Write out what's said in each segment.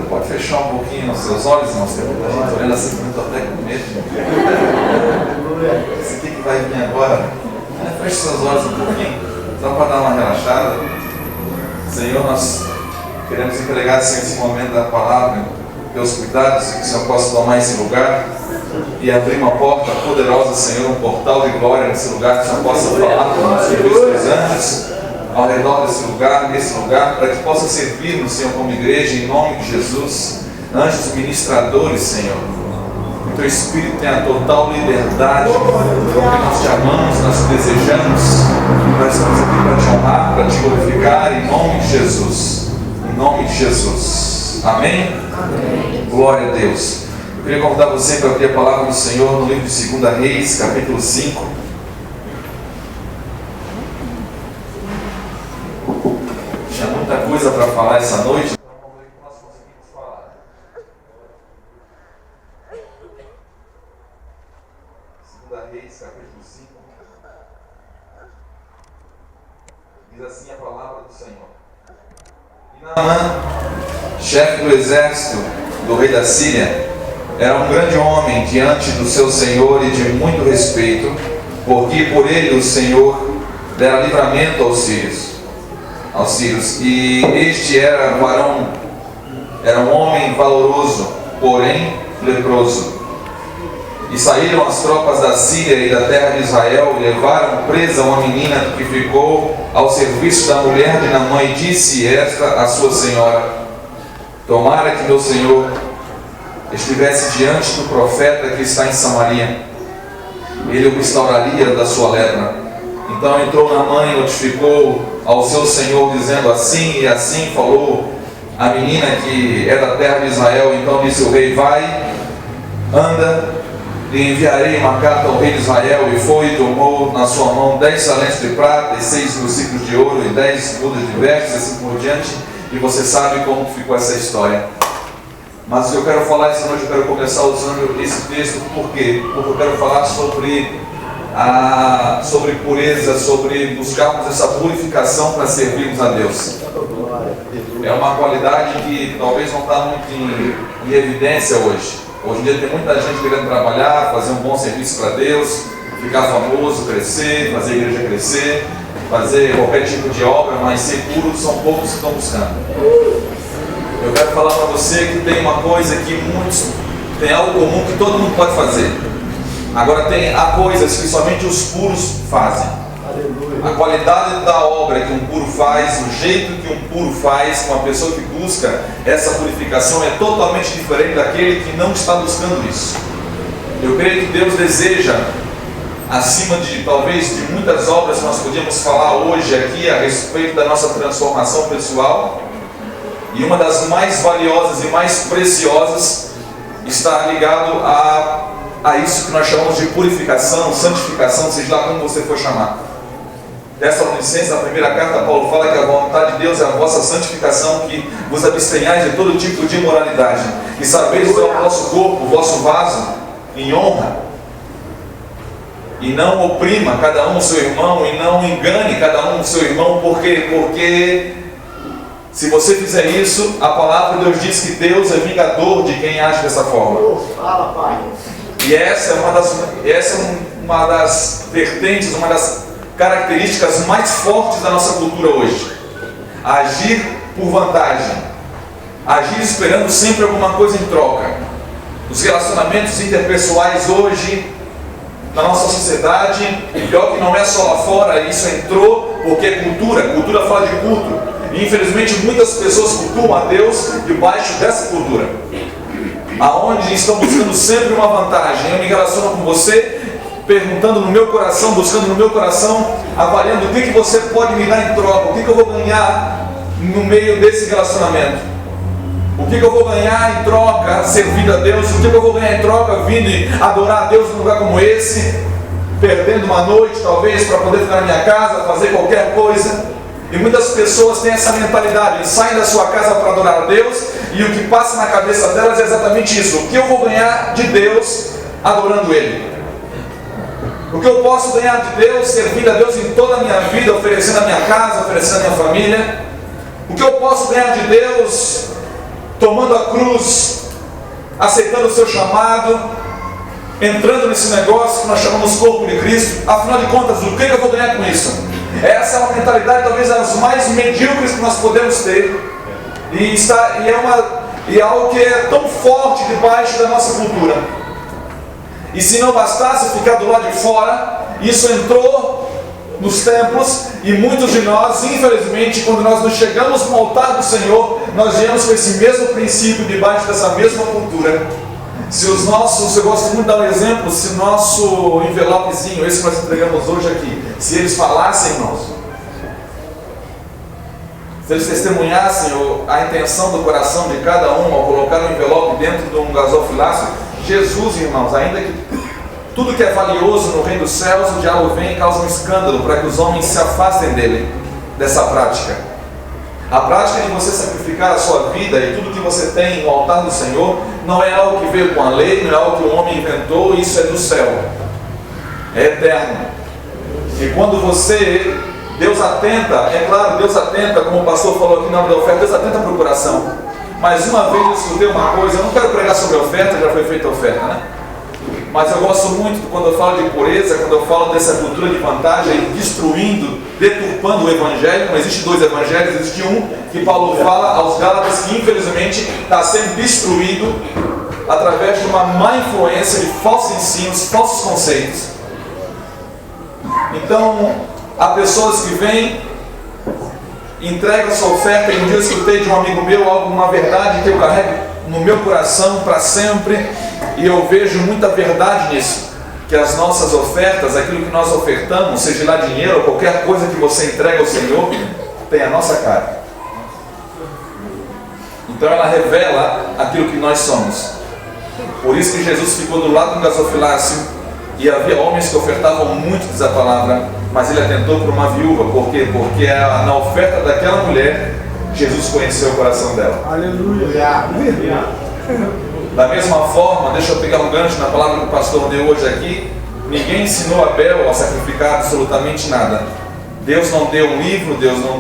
pode fechar um pouquinho os seus olhos, irmãos? Tem muita gente olhando assim, eu estou até com medo. Esse aqui que vai vir agora. Feche seus olhos um pouquinho, só para dar uma relaxada. Senhor, nós queremos entregar esse momento da palavra, teus cuidados, que o Senhor possa tomar esse lugar e abrir uma porta poderosa, Senhor, um portal de glória nesse lugar, que o Senhor possa falar com os teus anjos ao redor desse lugar, nesse lugar, para que possa servir-nos, Senhor, como igreja, em nome de Jesus. Anjos ministradores, Senhor, o teu Espírito tem a total liberdade, porque nós te amamos, nós te desejamos, nós estamos aqui para te honrar, para te glorificar, em nome de Jesus. Em nome de Jesus. Amém? Amém. Glória a Deus. Eu queria convidar você para abrir a palavra do Senhor no livro de 2 Reis, capítulo 5. Tinha muita coisa para falar essa noite. Então vamos ver o que nós conseguimos falar. 2 Reis, capítulo 5. Diz assim a palavra do Senhor. E Naamã, chefe do exército do rei da Síria, era um grande homem diante do seu Senhor e de muito respeito, porque por ele o Senhor dera livramento aos sírios. E este era um homem valoroso, porém leproso. E saíram as tropas da Síria e da terra de Israel e levaram presa uma menina que ficou ao serviço da mulher de Naamã, e disse esta a sua senhora: tomara que meu senhor estivesse diante do profeta que está em Samaria, ele o restauraria da sua lepra. Então entrou Naamã e notificou ao seu senhor, dizendo: assim e assim falou a menina que é da terra de Israel. Então disse o rei: vai, anda, e enviarei uma carta ao rei de Israel. E foi e tomou na sua mão 10 talentos de prata e 6.000 ciclos de ouro e 10 mudas de vestes, assim por diante. E você sabe como ficou essa história. Mas eu quero falar essa noite, eu quero começar usando esse texto. Por quê? Porque eu quero falar sobre pureza, sobre buscarmos essa purificação para servirmos a Deus. É uma qualidade que talvez não está muito em evidência hoje. Hoje em dia tem muita gente querendo trabalhar, fazer um bom serviço para Deus, ficar famoso, crescer, fazer a igreja crescer, fazer qualquer tipo de obra, mas ser puro são poucos que estão buscando. Eu quero falar para você que tem uma coisa que muitos, tem algo comum que todo mundo pode fazer. Agora há coisas que somente os puros fazem. A qualidade da obra que um puro faz, o jeito que um puro faz, uma pessoa que busca essa purificação é totalmente diferente daquele que não está buscando isso. Eu creio que Deus deseja, acima de talvez de muitas obras que nós podíamos falar hoje aqui a respeito da nossa transformação pessoal, e uma das mais valiosas e mais preciosas está ligado a isso que nós chamamos de purificação, santificação, seja lá como você for chamar. Tessalonicenses, na primeira carta, Paulo fala que a vontade de Deus é a vossa santificação, que vos abstenhais de todo tipo de imoralidade, e sabeis usar o vosso corpo, o vosso vaso, em honra, e não oprima cada um o seu irmão, e não engane cada um o seu irmão. Por quê? Porque se você fizer isso, a palavra de Deus diz que Deus é vingador de quem age dessa forma. Fala, Pai. E essa é uma das vertentes, uma das características mais fortes da nossa cultura hoje. Agir por vantagem, agir esperando sempre alguma coisa em troca. Os relacionamentos interpessoais hoje na nossa sociedade, pior que não é só lá fora, isso entrou porque é cultura fala de culto, e infelizmente muitas pessoas cultuam a Deus debaixo dessa cultura, aonde estão buscando sempre uma vantagem. Eu me relaciono com você perguntando no meu coração, buscando no meu coração, avaliando o que você pode me dar em troca, o que eu vou ganhar no meio desse relacionamento, o que eu vou ganhar em troca servindo a Deus, o que eu vou ganhar em troca vindo e adorar a Deus num lugar como esse, perdendo uma noite talvez para poder ficar na minha casa, fazer qualquer coisa. E muitas pessoas têm essa mentalidade, eles saem da sua casa para adorar a Deus, e o que passa na cabeça delas é exatamente isso: o que eu vou ganhar de Deus adorando Ele? O que eu posso ganhar de Deus, servindo a Deus em toda a minha vida, oferecendo a minha casa, oferecendo a minha família? O que eu posso ganhar de Deus tomando a cruz, aceitando o seu chamado, entrando nesse negócio que nós chamamos corpo de Cristo. Afinal de contas, o que eu vou ganhar com isso? Essa é uma mentalidade talvez das mais medíocres que nós podemos ter, e é algo que é tão forte debaixo da nossa cultura. E se não bastasse ficar do lado de fora, isso entrou nos templos, e muitos de nós, infelizmente, quando nós nos chegamos no altar do Senhor, nós viemos com esse mesmo princípio debaixo dessa mesma cultura. Eu gosto muito de dar um exemplo, se o nosso envelopezinho, esse que nós entregamos hoje aqui, se eles falassem, irmãos, se eles testemunhassem a intenção do coração de cada um ao colocar o envelope dentro de um gasofilácio, Jesus, irmãos, ainda que tudo que é valioso no reino dos céus, o diabo vem e causa um escândalo para que os homens se afastem dele, dessa prática. A prática de você sacrificar a sua vida e tudo que você tem no altar do Senhor não é algo que veio com a lei, não é algo que o homem inventou, isso é do céu, é eterno. E quando Deus atenta, é claro, Deus atenta, como o pastor falou aqui na hora da oferta, Deus atenta para o coração. Mas uma vez eu escutei uma coisa, eu não quero pregar sobre a oferta, já foi feita a oferta, né? Mas eu gosto muito quando eu falo de pureza, quando eu falo dessa cultura de vantagem, destruindo, deturpando o evangelho. Não existe dois evangelhos, existe um que Paulo fala aos Gálatas que infelizmente está sendo destruído através de uma má influência de falsos ensinos, falsos conceitos. Então, há pessoas que vêm, entregam a sua oferta, e um dia eu escutei de um amigo meu uma verdade que eu carrego no meu coração para sempre, e eu vejo muita verdade nisso, que as nossas ofertas, aquilo que nós ofertamos, seja lá dinheiro ou qualquer coisa que você entrega ao Senhor, tem a nossa cara. Então ela revela aquilo que nós somos. Por isso que Jesus ficou do lado do gasofilácio, e havia homens que ofertavam muito, diz a palavra, mas ele atentou por uma viúva. Por quê? Porque na oferta daquela mulher, Jesus conheceu o coração dela. Aleluia! Da mesma forma, deixa eu pegar um gancho na palavra que o pastor deu hoje aqui. Ninguém ensinou Abel a sacrificar absolutamente nada. Deus não deu um livro, Deus não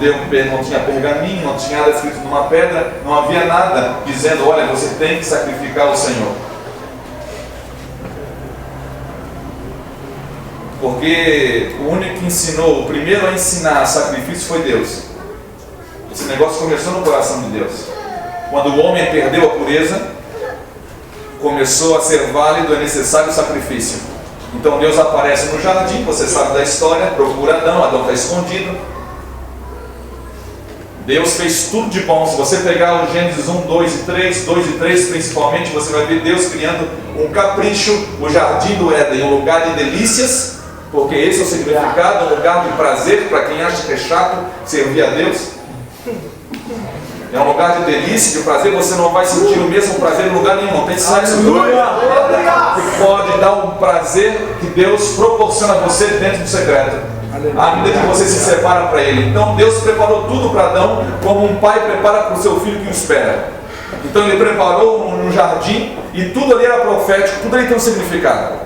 tinha pergaminho, não tinha nada escrito numa pedra, não havia nada dizendo, olha, você tem que sacrificar o Senhor. Porque o único que ensinou, o primeiro a ensinar sacrifício foi Deus. Esse negócio começou no coração de Deus. Quando o homem perdeu a pureza, começou a ser válido, é necessário o sacrifício. Então Deus aparece no jardim, você sabe da história, procura Adão está escondido. Deus fez tudo de bom. Se você pegar o Gênesis 1, 2 e 3 principalmente, você vai ver Deus criando um capricho, o jardim do Éden, um lugar de delícias, porque esse é o significado, um lugar de prazer, para quem acha que é chato servir a Deus. É um lugar de delícia, de prazer, você não vai sentir o mesmo prazer em lugar nenhum, não tem sexo que pode dar um prazer que Deus proporciona a você dentro do secreto, à medida que você se separa para Ele. Então Deus preparou tudo para Adão, como um pai prepara para o seu filho que o espera. Então Ele preparou um jardim, e tudo ali era profético, tudo ali tem um significado.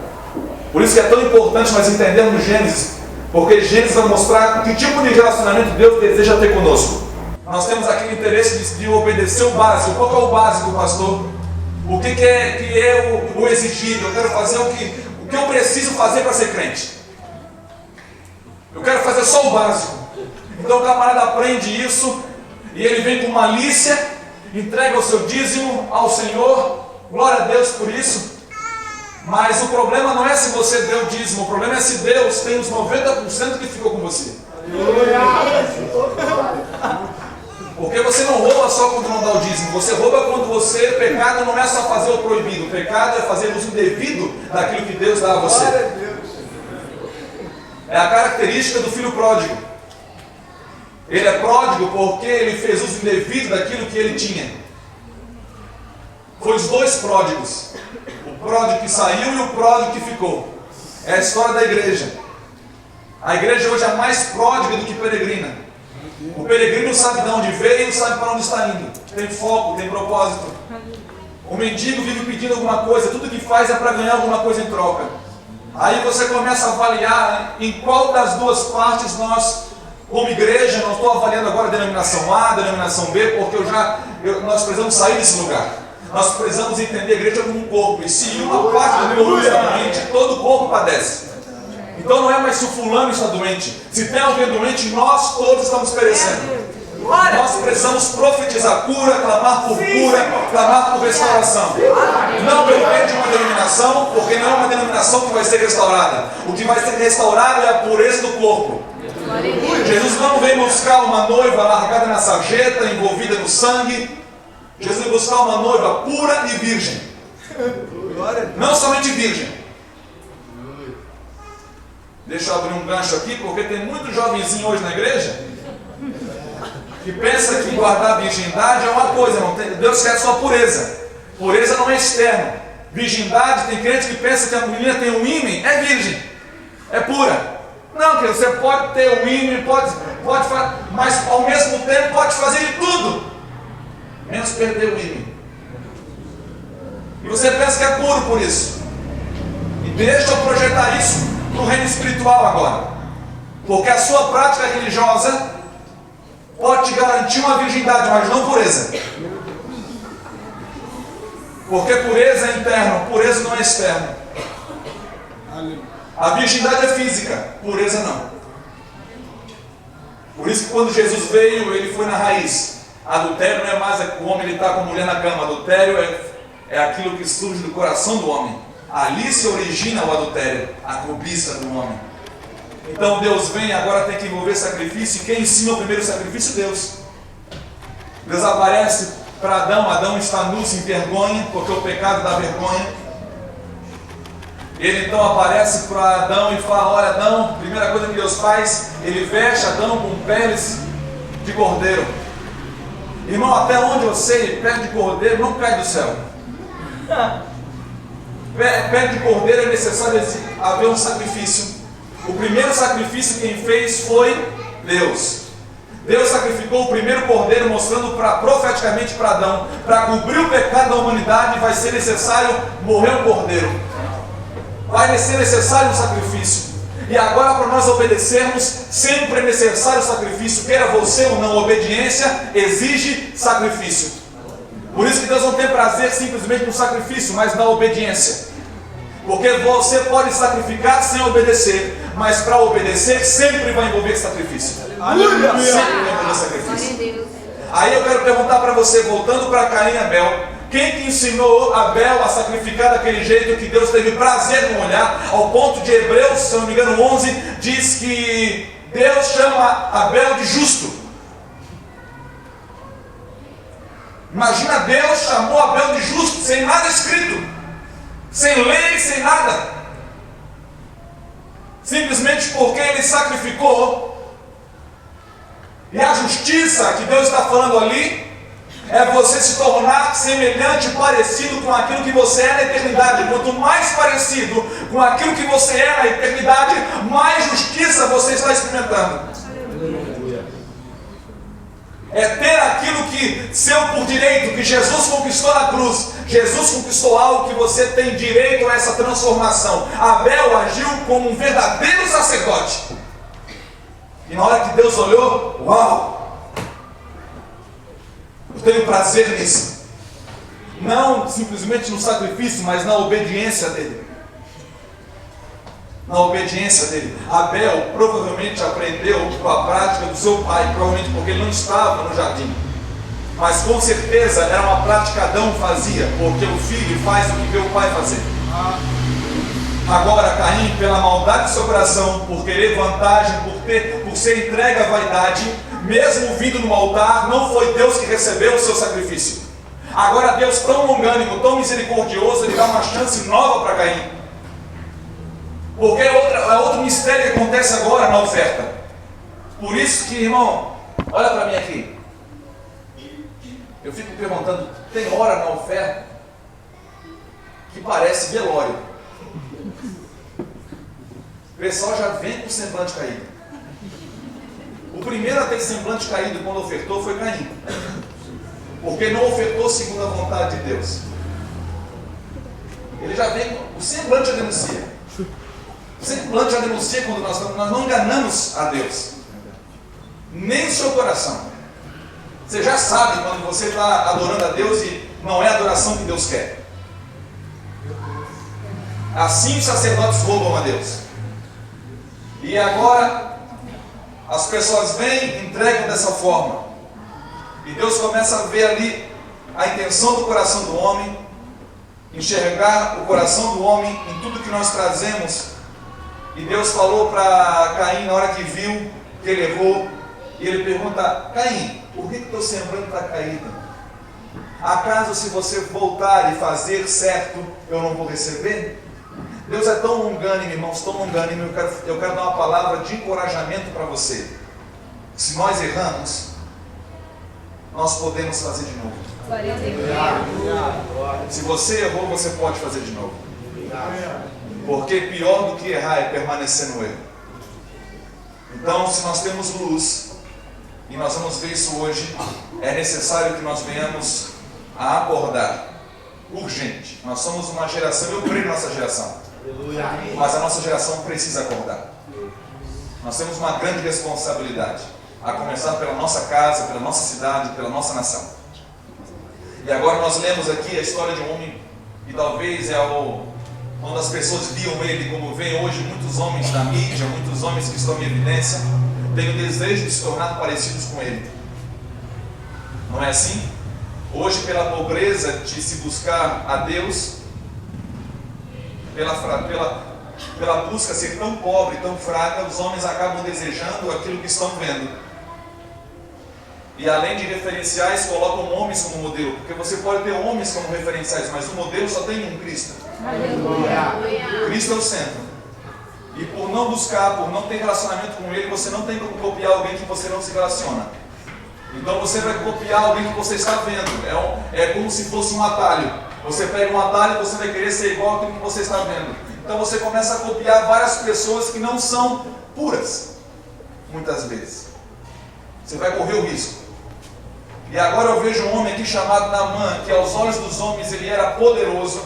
Por isso que é tão importante nós entendermos Gênesis, porque Gênesis vai mostrar que tipo de relacionamento Deus deseja ter conosco. Nós temos aquele interesse de obedecer o básico. Qual que é o básico, pastor? O que é o exigido? Eu quero fazer o que eu preciso fazer para ser crente. Eu quero fazer só o básico. Então o camarada aprende isso, e ele vem com malícia, entrega o seu dízimo ao Senhor, glória a Deus por isso. Mas o problema não é se você deu o dízimo, o problema é se Deus tem os 90% que ficou com você. Porque você não rouba só quando não dá o dízimo, você rouba quando pecado não é só fazer o proibido, o pecado é fazer uso indevido daquilo que Deus dá a você. É a característica do filho pródigo. Ele é pródigo porque ele fez uso indevido daquilo que ele tinha. Foi os dois pródigos, o pródigo que saiu e o pródigo que ficou. É a história da igreja. A igreja hoje é mais pródiga do que peregrina. O peregrino sabe de onde veio e sabe para onde está indo. Tem foco, tem propósito. O mendigo vive pedindo alguma coisa, tudo que faz é para ganhar alguma coisa em troca. Aí você começa a avaliar em qual das duas partes nós, como igreja, não estou avaliando agora a denominação A, a denominação B, porque eu já nós precisamos sair desse lugar. Nós precisamos entender a igreja como um corpo. E se uma parte do corpo está doente, todo o corpo padece. Então não é mais se o fulano está doente. Se tem alguém doente, nós todos estamos perecendo. Nós precisamos profetizar cura, clamar por cura, clamar por restauração. Não depende de uma denominação, porque não é uma denominação que vai ser restaurada. O que vai ser restaurado é a pureza do corpo. Jesus não veio buscar uma noiva largada na sarjeta, envolvida no sangue. Jesus veio buscar uma noiva pura e virgem. Não somente virgem. Deixa eu abrir um gancho aqui, porque tem muito jovenzinho hoje na igreja que pensa que guardar a virgindade é uma coisa, não tem, Deus quer só pureza. Pureza não é externo. Virgindade, tem crente que pensa que a menina tem um ímã, é virgem, é pura. Não, querido, você pode ter um ímã, pode fazer, mas ao mesmo tempo pode fazer de tudo, menos perder o ímã. E você pensa que é puro por isso. E deixa eu projetar isso no reino espiritual agora. Porque a sua prática religiosa pode te garantir uma virgindade, mas não pureza. Porque pureza é interno, pureza não é externo. A virgindade é física, pureza não. Por isso que quando Jesus veio, ele foi na raiz. Adultério não é mais o homem ele está com a mulher na cama. Adultério é aquilo que surge do coração do homem. Ali se origina o adultério, a cobiça do homem. Então Deus vem, agora tem que envolver sacrifício. E quem ensina o primeiro sacrifício? Deus. Deus aparece para Adão. Adão está nu, sem vergonha, porque o pecado dá vergonha. Ele então aparece para Adão e fala: olha, Adão, primeira coisa que Deus faz, ele veste Adão com peles de cordeiro. Irmão, até onde eu sei, pele de cordeiro não cai do céu. Pele de cordeiro é necessário haver um sacrifício. O primeiro sacrifício quem fez foi Deus. Deus sacrificou o primeiro cordeiro, mostrando profeticamente para Adão, para cobrir o pecado da humanidade vai ser necessário morrer um cordeiro. Vai ser necessário um sacrifício. E agora, para nós obedecermos, sempre é necessário sacrifício. Queira você ou não, obediência exige sacrifício. Por isso que Deus não tem prazer simplesmente no sacrifício, mas na obediência. Porque você pode sacrificar sem obedecer, mas para obedecer sempre vai envolver sacrifício. Aleluia! Sempre vai envolver sacrifício. Aí eu quero perguntar para você, voltando para Caim e Abel, quem que ensinou Abel a sacrificar daquele jeito que Deus teve prazer no olhar, ao ponto de Hebreus, se não me engano 11, diz que Deus chama Abel de justo. Imagina, Deus chamou Abel de justo, sem nada escrito, sem lei, sem nada, simplesmente porque ele sacrificou. E a justiça que Deus está falando ali é você se tornar semelhante, parecido com aquilo que você é na eternidade. Quanto mais parecido com aquilo que você é na eternidade, mais justiça você está experimentando. É ter aquilo que seu por direito, que Jesus conquistou na cruz. Jesus conquistou algo que você tem direito a essa transformação. Abel agiu como um verdadeiro sacerdote. E na hora que Deus olhou, uau! Eu tenho prazer nisso. Não simplesmente no sacrifício, mas na obediência dele. Na obediência dele. Abel provavelmente aprendeu com a prática do seu pai, provavelmente porque ele não estava no jardim. Mas com certeza era uma prática que Adão fazia, porque o filho faz o que vê o pai fazer. Agora Caim, pela maldade do seu coração, por querer vantagem, por ser entregue à vaidade, mesmo vindo no altar, não foi Deus que recebeu o seu sacrifício. Agora Deus, tão longânimo, tão misericordioso, ele dá uma chance nova para Caim. Porque é outro mistério que acontece agora na oferta. Por isso que, irmão, olha para mim aqui. Eu fico perguntando, tem hora na oferta que parece velório. O pessoal já vem com o semblante caído. O primeiro a ter semblante caído quando ofertou foi Caim. Porque não ofertou segundo a vontade de Deus. Ele já vem, o semblante já denuncia. O semblante já denuncia quando nós não enganamos a Deus. Nem o seu coração. Você já sabe quando você está adorando a Deus e não é a adoração que Deus quer. Assim os sacerdotes roubam a Deus. E agora as pessoas vêm e entregam dessa forma. E Deus começa a ver ali a intenção do coração do homem, enxergar o coração do homem em tudo que nós trazemos. E Deus falou para Caim na hora que viu que ele errou, e ele pergunta: Caim, por que teu semblante está caído? Acaso se você voltar e fazer certo, eu não vou receber? Deus é tão longânimo, irmãos, tão longânimo. Eu quero dar uma palavra de encorajamento para você. Se nós erramos, nós podemos fazer de novo. Se você errou, você pode fazer de novo. Porque pior do que errar é permanecer no erro. Então, se nós temos luz, e nós vamos ver isso hoje, é necessário que nós venhamos a acordar. Urgente. Nós somos uma geração, eu creio na nossa geração, mas a nossa geração precisa acordar. Nós temos uma grande responsabilidade, a começar pela nossa casa, pela nossa cidade, pela nossa nação. E agora nós lemos aqui a história de um homem que talvez quando as pessoas viam ele, como veem hoje muitos homens na mídia, muitos homens que estão em evidência, têm o desejo de se tornar parecidos com ele. Não é assim? Hoje, pela pobreza de se buscar a Deus, pela busca ser tão pobre, tão fraca, os homens acabam desejando aquilo que estão vendo. E além de referenciais, colocam homens como modelo, porque você pode ter homens como referenciais, mas o modelo só tem um: Cristo. Aleluia. Cristo é o centro. E por não buscar, por não ter relacionamento com Ele, você não tem como copiar alguém que você não se relaciona. Então você vai copiar alguém que você está vendo. É como se fosse um atalho. Você pega um atalho e você vai querer ser igual àquilo que você está vendo. Então você começa a copiar várias pessoas que não são puras, muitas vezes. Você vai correr o risco. E agora eu vejo um homem aqui chamado Naamã, que aos olhos dos homens ele era poderoso,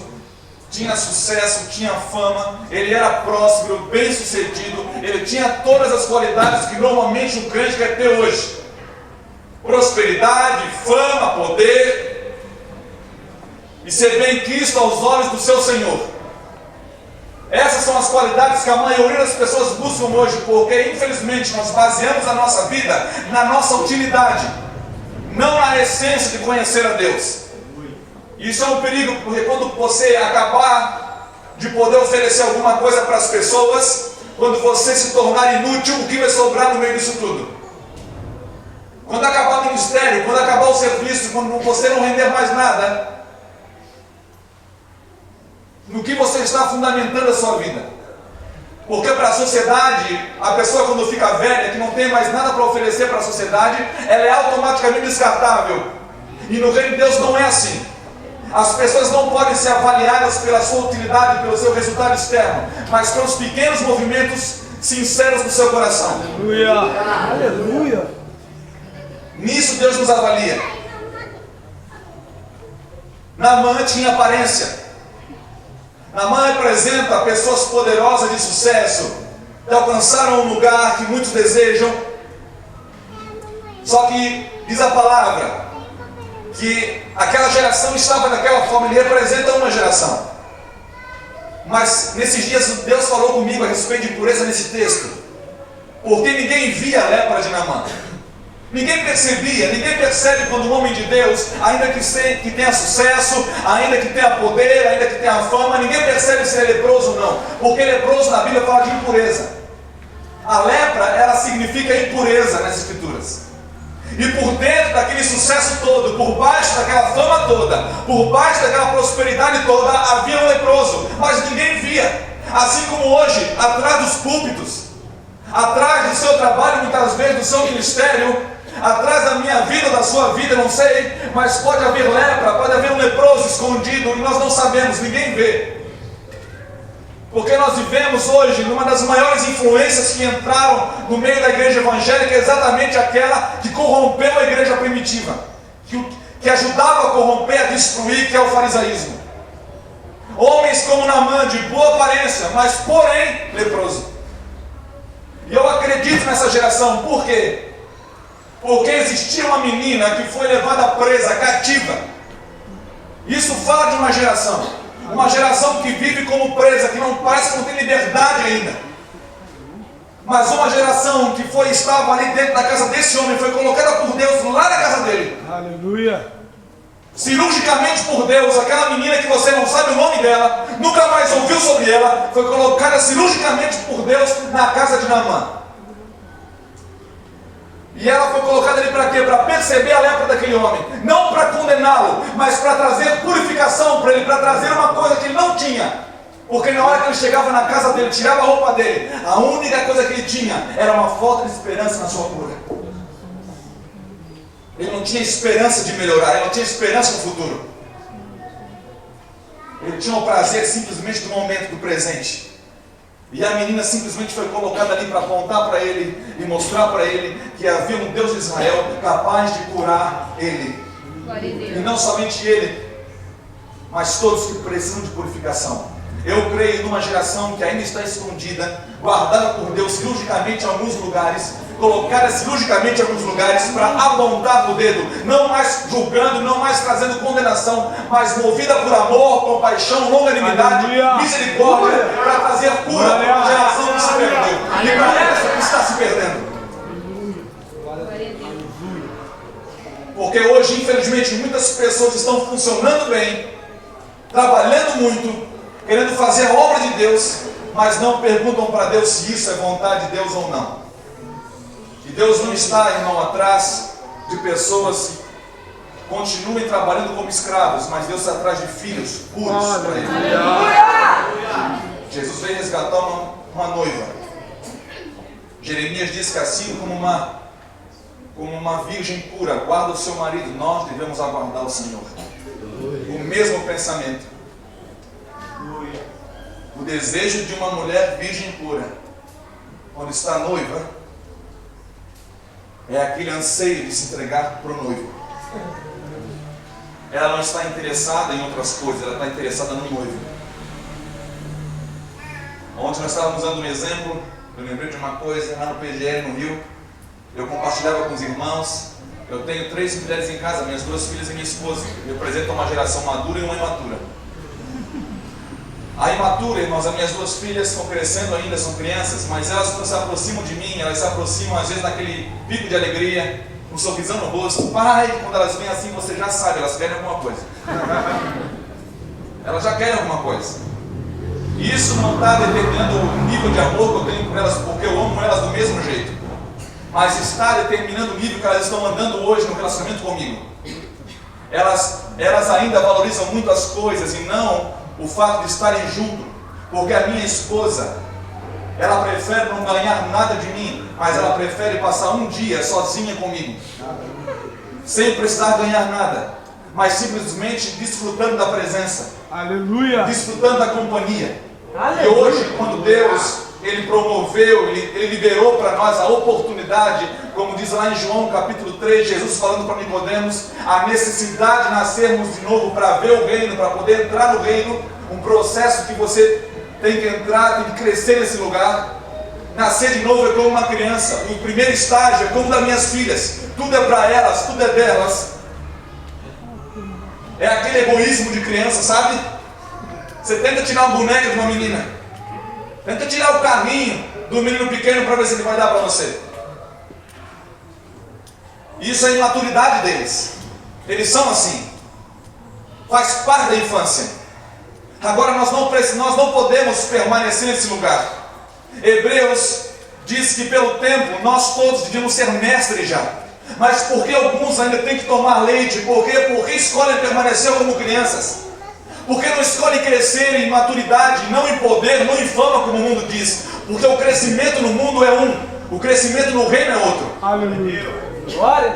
tinha sucesso, tinha fama, ele era próspero, bem sucedido, ele tinha todas as qualidades que normalmente um crente quer ter hoje: prosperidade, fama, poder, e ser bem quisto aos olhos do seu Senhor. Essas são as qualidades que a maioria das pessoas buscam hoje, porque infelizmente nós baseamos a nossa vida na nossa utilidade, não na essência de conhecer a Deus. Isso é um perigo, porque quando você acabar de poder oferecer alguma coisa para as pessoas, quando você se tornar inútil, o que vai sobrar no meio disso tudo? Quando acabar o ministério, quando acabar o serviço, quando você não render mais nada, no que você está fundamentando a sua vida? Porque para a sociedade, a pessoa quando fica velha, que não tem mais nada para oferecer para a sociedade, ela é automaticamente descartável. E no reino de Deus não é assim. As pessoas não podem ser avaliadas pela sua utilidade, pelo seu resultado externo, mas pelos pequenos movimentos sinceros do seu coração. Aleluia! Aleluia! Nisso Deus nos avalia. Naamã tinha aparência. Naamã representa pessoas poderosas de sucesso, que alcançaram um lugar que muitos desejam. Só que diz a palavra que aquela geração estava daquela forma. Ele representa uma geração. Mas nesses dias Deus falou comigo a respeito de pureza nesse texto, porque ninguém via a lepra de Naamã. Ninguém percebia, ninguém percebe quando um homem de Deus, ainda que tenha sucesso, ainda que tenha poder, ainda que tenha fama, ninguém percebe se ele é leproso ou não, porque leproso na Bíblia fala de impureza. A lepra, ela significa impureza nas Escrituras. E por dentro daquele sucesso todo, por baixo daquela fama toda, por baixo daquela prosperidade toda, havia um leproso, mas ninguém via. Assim como hoje, atrás dos púlpitos, atrás do seu trabalho, muitas vezes do seu ministério, atrás da minha vida, da sua vida, não sei, mas pode haver lepra, pode haver um leproso escondido e nós não sabemos, ninguém vê. Porque nós vivemos hoje numa das maiores influências que entraram no meio da igreja evangélica, exatamente aquela que corrompeu a igreja primitiva, que ajudava a corromper, a destruir, que é o farisaísmo. Homens como Naamã, de boa aparência, mas porém leproso. E eu acredito nessa geração, por quê? Porque existia uma menina que foi levada presa, cativa. Isso fala de uma geração que vive como presa, que não parece que não tem liberdade ainda. Mas uma geração que estava ali dentro da casa desse homem, foi colocada por Deus lá na casa dele. Aleluia. Cirurgicamente por Deus, aquela menina que você não sabe o nome dela, nunca mais ouviu sobre ela, foi colocada cirurgicamente por Deus na casa de Naamã. E ela foi colocada ali para quê? Para perceber a lepra daquele homem. Não para condená-lo, mas para trazer purificação para ele, para trazer uma coisa que ele não tinha. Porque na hora que ele chegava na casa dele, tirava a roupa dele, a única coisa que ele tinha era uma falta de esperança na sua cura. Ele não tinha esperança de melhorar, ele não tinha esperança no futuro. Ele tinha o prazer simplesmente do momento, do presente. E a menina simplesmente foi colocada ali para apontar para ele e mostrar para ele que havia um Deus de Israel capaz de curar ele. E não somente ele, mas todos que precisam de purificação. Eu creio numa geração que ainda está escondida, guardada por Deus cirurgicamente em alguns lugares, colocada cirurgicamente em alguns lugares para apontar o dedo, não mais julgando, não mais trazendo condenação, mas movida por amor, compaixão, longanimidade, misericórdia, para trazer cura para uma geração que se perdeu e para essa que está se perdendo. Porque hoje, infelizmente, muitas pessoas estão funcionando bem, trabalhando muito, querendo fazer a obra de Deus, mas não perguntam para Deus se isso é vontade de Deus ou não. E Deus não está, irmão, atrás de pessoas que continuem trabalhando como escravos, mas Deus está atrás de filhos puros para Ele. Jesus veio resgatar uma noiva. Jeremias diz que assim como uma virgem pura guarda o seu marido, nós devemos aguardar o Senhor. O mesmo pensamento. O desejo de uma mulher virgem pura, quando está noiva, é aquele anseio de se entregar para o noivo. Ela não está interessada em outras coisas, ela está interessada no noivo. Ontem nós estávamos dando um exemplo, eu lembrei de uma coisa, lá no PGL no Rio, eu compartilhava com os irmãos. Eu tenho 3 mulheres em casa, minhas 2 filhas e minha esposa. Eu represento uma geração madura e uma imatura. A imatura, irmãos, as minhas 2 filhas estão crescendo ainda, são crianças, mas elas quando se aproximam de mim, elas se aproximam às vezes naquele pico de alegria, um sorrisão no rosto. Pai, quando elas vêm assim, você já sabe, elas querem alguma coisa. Elas já querem alguma coisa. E isso não está determinando o nível de amor que eu tenho por elas, porque eu amo elas do mesmo jeito. Mas está determinando o nível que elas estão andando hoje no relacionamento comigo. Elas ainda valorizam muito as coisas e não o fato de estarem juntos, porque a minha esposa, ela prefere não ganhar nada de mim, mas ela prefere passar um dia sozinha comigo, sem precisar ganhar nada, mas simplesmente desfrutando da presença, aleluia, desfrutando da companhia. Aleluia. E hoje, quando Deus, Ele promoveu, Ele liberou para nós a oportunidade, como diz lá em João capítulo 3, Jesus falando para Nicodemos, a necessidade de nascermos de novo para ver o reino, para poder entrar no reino, um processo que você tem que entrar, tem que crescer nesse lugar. Nascer de novo é como uma criança, o primeiro estágio é como das minhas filhas, tudo é para elas, tudo é delas. É aquele egoísmo de criança, sabe? Você tenta tirar uma boneca de uma menina, tenta tirar o carrinho do menino pequeno para ver se ele vai dar para você. Isso é a imaturidade deles. Eles são assim. Faz parte da infância. Agora nós não podemos permanecer nesse lugar. Hebreus diz que pelo tempo nós todos devíamos ser mestres já. Mas por que alguns ainda têm que tomar leite? Por quê? Porque escolhem permanecer como crianças. Porque não escolhem crescer em maturidade, não em poder, não em fama, como o mundo diz. Porque o crescimento no mundo é um, o crescimento no reino é outro. aleluia.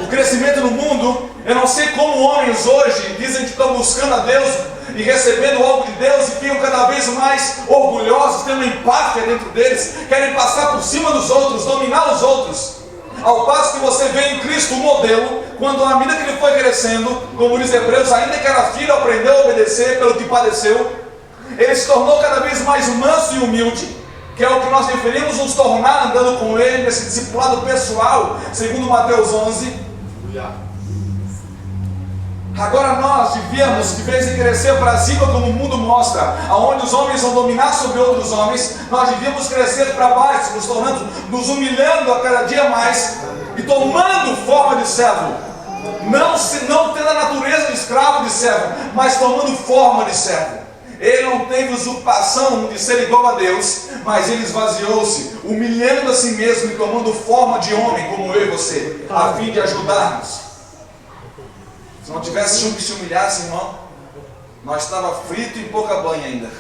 O crescimento no mundo, eu não sei como homens hoje dizem que estão buscando a Deus e recebendo algo de Deus e ficam cada vez mais orgulhosos, tendo empáfia dentro deles, querem passar por cima dos outros, dominar os outros. Ao passo que você vê em Cristo o modelo, quando à medida que ele foi crescendo, como diz Hebreus, ainda que era filho, aprendeu a obedecer pelo que padeceu, ele se tornou cada vez mais manso e humilde. que é o que nós deveríamos nos tornar andando com Ele, nesse discipulado pessoal, segundo Mateus 11. Agora nós devíamos, de vez em crescer para cima, como o mundo mostra, aonde os homens vão dominar sobre outros homens, nós devíamos crescer para baixo, nos humilhando a cada dia mais e tomando forma de servo. Não tendo a natureza de escravo de servo, mas tomando forma de servo. Ele não teve usurpação de ser igual a Deus, mas ele esvaziou-se, humilhando a si mesmo e tomando forma de homem, como eu e você, a fim de ajudar-nos. Se não tivesse um que se humilhasse, irmão, nós estava frito e pouca banha ainda.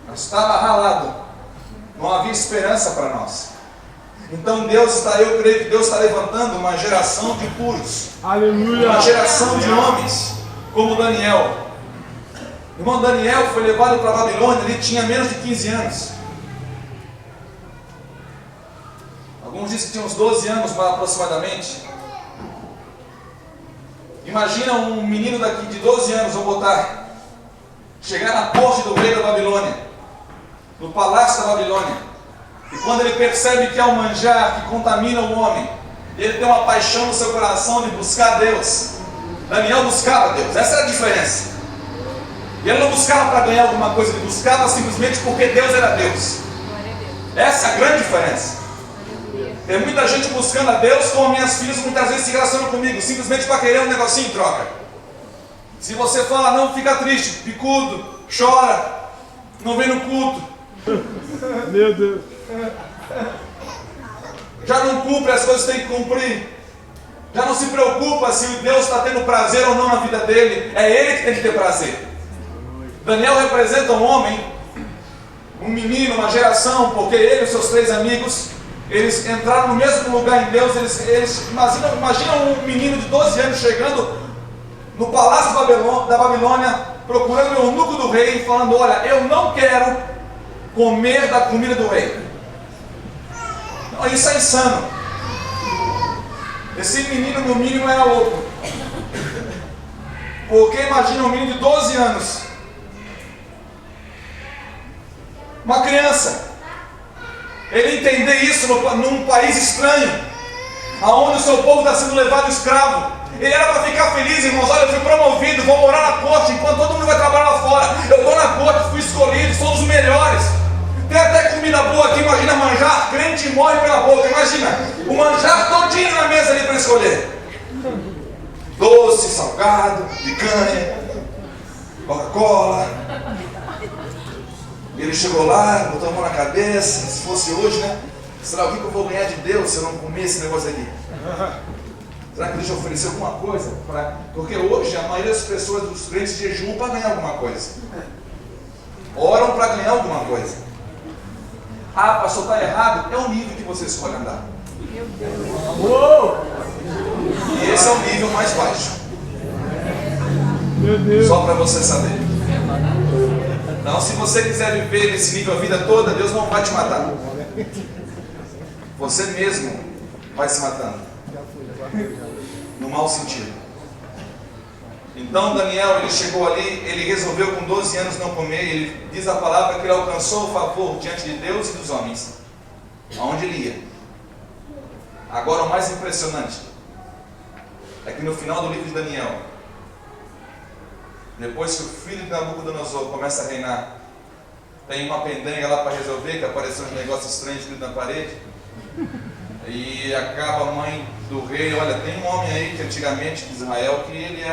Nós estava ralado. Não havia esperança para nós. Então eu creio que Deus está levantando uma geração de puros. Aleluia. Uma geração de homens, como Daniel. O irmão Daniel foi levado para a Babilônia, ele tinha menos de 15 anos. Alguns dizem que tinha uns 12 anos aproximadamente. Imagina um menino daqui de 12 anos, vou botar, chegar na corte do rei da Babilônia, no palácio da Babilônia, e quando ele percebe que há um manjar que contamina o homem, ele tem uma paixão no seu coração de buscar Deus. Daniel buscava Deus, essa era a diferença. E ele não buscava para ganhar alguma coisa, ele buscava simplesmente porque Deus era Deus. Essa é a grande diferença. Tem muita gente buscando a Deus, como minhas filhas muitas vezes se relacionam comigo, simplesmente para querer um negocinho em troca. Se você fala, não, fica triste, picudo, chora, não vem no culto. Meu Deus. Já não cumpre as coisas que tem que cumprir. Já não se preocupa se o Deus está tendo prazer ou não na vida dele. É ele que tem que ter prazer. Daniel representa um homem, um menino, uma geração, porque ele e seus 3 amigos, eles entraram no mesmo lugar em Deus. Eles imagina um menino de 12 anos chegando no palácio da Babilônia, procurando o eunuco do rei, falando, olha, eu não quero comer da comida do rei. Não, isso é insano. Esse menino, no mínimo, era louco. Porque imagina um menino de 12 anos, uma criança, ele entender isso num país estranho, aonde o seu povo está sendo levado escravo. Ele era para ficar feliz, irmãos. Olha, eu fui promovido, vou morar na corte, enquanto todo mundo vai trabalhar lá fora. Eu estou na corte, fui escolhido, sou dos melhores. Tem até comida boa aqui, imagina manjar, crente morre pela boca. Imagina, o manjar todinho na mesa ali para escolher. Doce, salgado, picanha, Coca-Cola. Ele chegou lá, botou a mão na cabeça, se fosse hoje, né? Será o que eu vou ganhar de Deus se eu não comer esse negócio aqui? Será que deixa eu oferecer alguma coisa? Porque hoje a maioria das pessoas, dos crentes, jejuam para ganhar alguma coisa. Oram para ganhar alguma coisa. Ah, pastor, está errado. É o nível que você escolhe andar. E esse é o nível mais baixo. Meu Deus. Só para você saber. Então, se você quiser viver nesse nível a vida toda, Deus não vai te matar. Você mesmo vai se matando. No mau sentido. Então Daniel, ele chegou ali, ele resolveu com 12 anos não comer. Ele diz a palavra que ele alcançou o favor diante de Deus e dos homens, aonde ele ia. Agora o mais impressionante é que no final do livro de Daniel, depois que o filho de Nabucodonosor começa a reinar, tem uma pendenga lá para resolver, que apareceu um negócio estranho escrito na parede, e acaba a mãe do rei. Olha, tem um homem aí que antigamente de Israel, que ele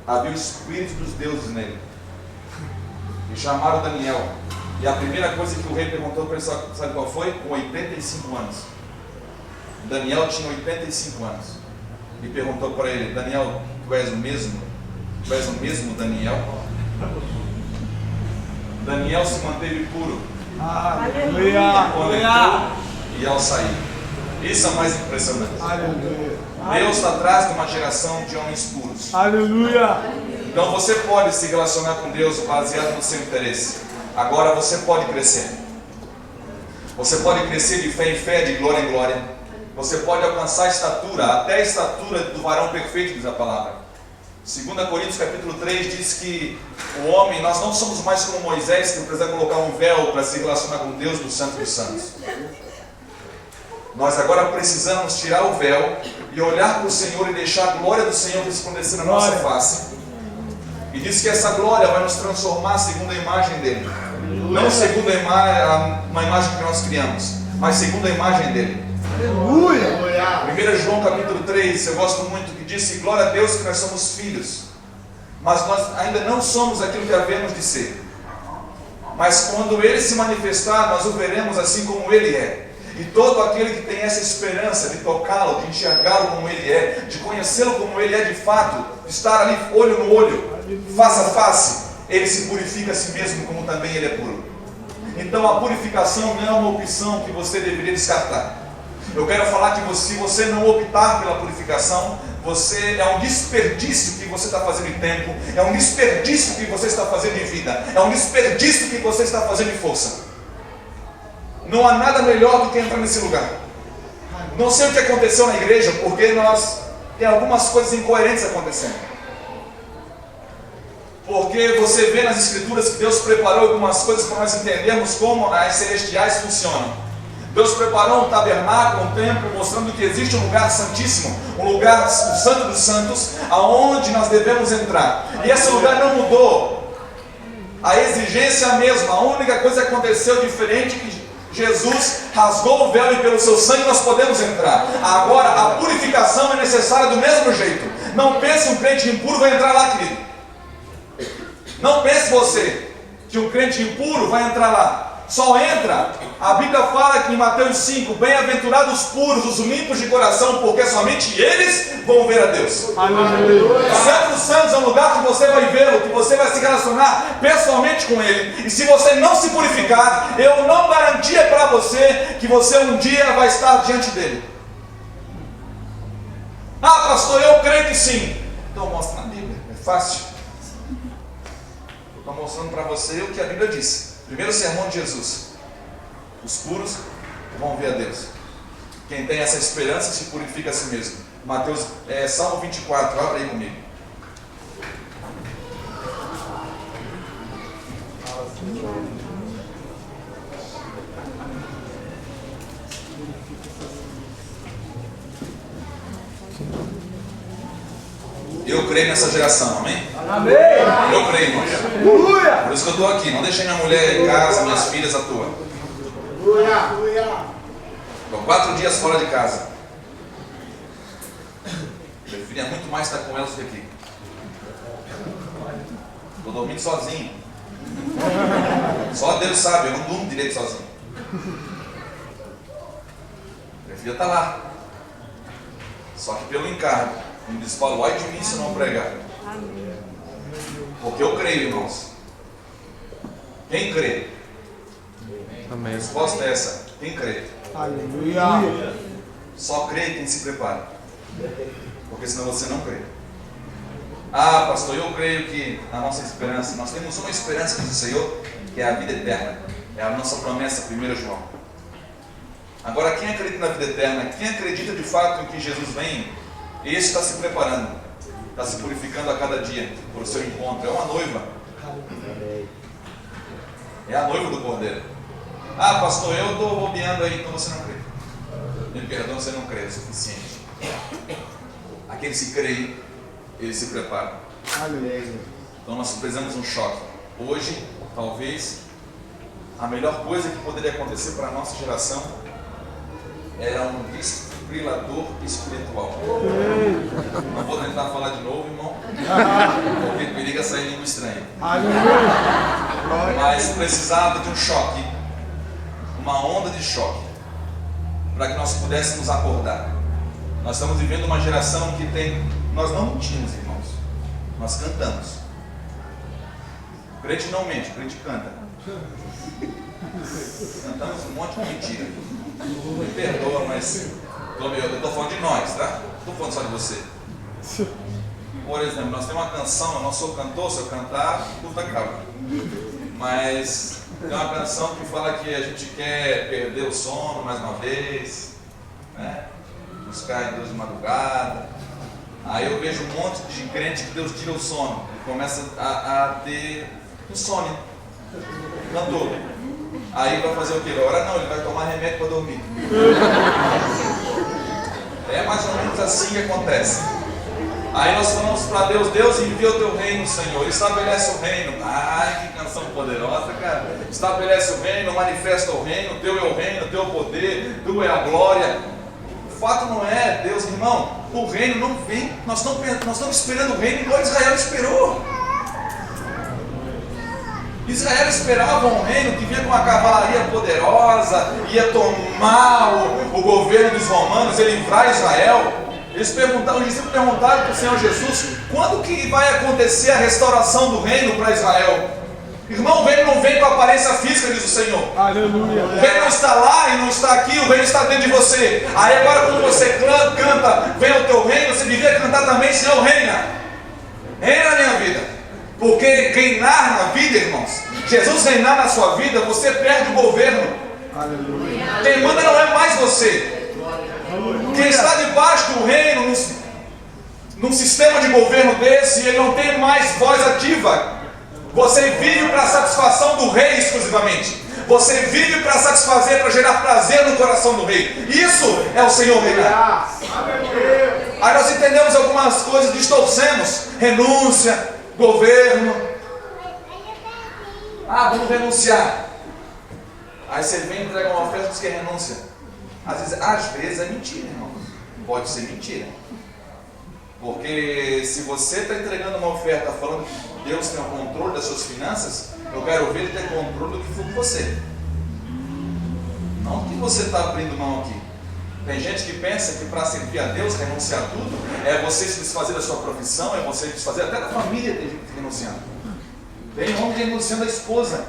havia o espírito dos deuses nele, e chamaram Daniel, e a primeira coisa que o rei perguntou para ele, sabe qual foi? Com 85 anos. Daniel tinha 85 anos, e perguntou para ele, Daniel, tu és o mesmo? Tu és o mesmo Daniel? Daniel se manteve puro. Aleluia. Quando entrou e ao sair. Isso é o mais impressionante. Aleluia. Deus está atrás de uma geração de homens puros. Aleluia. Então você pode se relacionar com Deus baseado no seu interesse. Agora você pode crescer. Você pode crescer de fé em fé, de glória em glória. Você pode alcançar a estatura, até a estatura do varão perfeito, diz a palavra. 2 Coríntios capítulo 3 diz que o homem, nós não somos mais como Moisés, que precisa colocar um véu para se relacionar com Deus do Santo dos Santos. Nós agora precisamos tirar o véu e olhar para o Senhor e deixar a glória do Senhor resplandecer na nossa face. E diz que essa glória vai nos transformar segundo a imagem dele. Não segundo uma imagem que nós criamos, mas segundo a imagem dele. Aleluia! 1 João capítulo 3, eu gosto muito, que diz que glória a Deus que nós somos filhos, mas nós ainda não somos aquilo que havemos de ser. Mas quando Ele se manifestar, nós o veremos assim como Ele é. E todo aquele que tem essa esperança de tocá-lo, de enxergá-lo como Ele é, de conhecê-lo como Ele é de fato, de estar ali olho no olho, face a face, ele se purifica a si mesmo como também ele é puro. Então a purificação não é uma opção que você deveria descartar. Eu quero falar que se você não optar pela purificação, é um desperdício que você está fazendo de tempo, é um desperdício que você está fazendo de vida, é um desperdício que você está fazendo de força. Não há nada melhor do que entrar nesse lugar. Não sei o que aconteceu na igreja, porque tem algumas coisas incoerentes acontecendo. Porque você vê nas escrituras que Deus preparou algumas coisas para nós entendermos como as celestiais funcionam. Deus preparou um tabernáculo, um templo, mostrando que existe um lugar santíssimo, um lugar, o Santo dos Santos, aonde nós devemos entrar. E esse lugar não mudou. A exigência é a mesma. A única coisa que aconteceu diferente é que Jesus rasgou o véu e pelo seu sangue nós podemos entrar. Agora, a purificação é necessária do mesmo jeito. Não pense um crente impuro vai entrar lá, querido. Não pense você que um crente impuro vai entrar lá. Só entra, a Bíblia fala que em Mateus 5, bem-aventurados os puros, os limpos de coração, porque somente eles vão ver a Deus. Aleluia. Santo dos Santos é um lugar que você vai vê-lo, que você vai se relacionar pessoalmente com Ele. E se você não se purificar, eu não garantia para você que você um dia vai estar diante dele. Ah, pastor, eu creio que sim. Então mostra na Bíblia, é fácil. Estou mostrando para você o que a Bíblia diz. Primeiro sermão de Jesus: os puros vão ver a Deus. Quem tem essa esperança se purifica a si mesmo. Mateus, Salmo 24, abre aí comigo. Eu creio nessa geração, amém? Amém. Eu creio, irmãos. Aleluia. Por isso que eu estou aqui. Não deixei minha mulher em casa, minhas filhas à toa. Estou 4 dias fora de casa. Preferia muito mais estar com elas do que aqui. Estou dormindo sozinho. Só Deus sabe, eu não durmo direito sozinho. Preferia estar lá. Só que pelo encargo. Como diz Paulo, ai de mim se eu não pregar. Porque eu creio, irmãos. Quem crê? Amém. A resposta é essa. Quem crê? Aleluia. Só crê quem se prepara. Porque senão você não crê. Ah, pastor, eu creio que a nossa esperança, nós temos uma esperança do Senhor, que é a vida eterna. É a nossa promessa, 1 João. Agora, quem acredita na vida eterna, quem acredita de fato em que Jesus vem, esse está se preparando, está se purificando a cada dia por seu encontro. É uma noiva. É a noiva do Cordeiro. Ah, pastor, eu estou bobeando aí, então você não crê. Me perdoa, você não crê, é suficiente. Aqueles que creem, eles se preparam. Então nós precisamos de um choque. Hoje, talvez, a melhor coisa que poderia acontecer para a nossa geração era um desfibrilador espiritual. Não vou tentar falar de novo, irmão, porque periga sair língua estranha. Mas precisava de um choque, uma onda de choque, para que nós pudéssemos acordar. Nós estamos vivendo uma geração que nós não mentimos, irmãos, nós cantamos. O crente não mente, o crente canta. Cantamos um monte de mentira. Me perdoa, mas eu estou falando de nós, tá? Não estou falando só de você. Por exemplo, nós temos uma canção, eu não sou cantor, se eu cantar, tudo acaba. Mas tem uma canção que fala que a gente quer perder o sono mais uma vez, né? Buscar em Deus de madrugada. Aí eu vejo um monte de crente que Deus tira o sono. Ele começa a ter insônia. Cantor. Aí vai fazer o quê? Agora não, ele vai tomar remédio para dormir. É mais ou menos assim que acontece. Aí nós falamos para Deus: Deus, envia o teu reino, Senhor. Estabelece o reino. Ai, que canção poderosa, cara. Estabelece o reino, manifesta o reino. Teu é o reino, teu poder, tu é a glória. O fato não é, Deus, irmão, o reino não vem. Nós estamos esperando o reino igual Israel esperou. Israel esperava um reino que vinha com uma cavalaria poderosa, ia tomar o governo dos romanos e livrar Israel. Os discípulos perguntaram para o Senhor Jesus: quando que vai acontecer a restauração do reino para Israel? Irmão, o reino não vem com a aparência física, diz o Senhor. Aleluia. O reino não está lá e não está aqui, o reino está dentro de você. Aí agora quando você canta, vem o teu reino, você devia cantar também: Senhor, reina. Reina na minha vida. Porque reinar na vida, irmãos, Jesus reinar na sua vida, você perde o governo. Aleluia. Quem manda não é mais você. Quem está debaixo do reino, num sistema de governo desse, ele não tem mais voz ativa. Você vive para a satisfação do rei exclusivamente. Você vive para satisfazer, para gerar prazer no coração do rei. Isso é o Senhor reinar. Aí nós entendemos algumas coisas, distorcemos: renúncia, governo. Vamos renunciar. Aí você vem e entrega uma oferta e diz que é renúncia. Às vezes é mentira, irmão. Pode ser mentira. Porque se você está entregando uma oferta falando que Deus tem o controle das suas finanças, eu quero ver Ele ter controle do que for com você. Não que você está abrindo mão aqui. Tem gente que pensa que para servir a Deus, renunciar a tudo, é você se desfazer da sua profissão, é você se desfazer até da família, tem gente renunciando. Tem homem renunciando à esposa.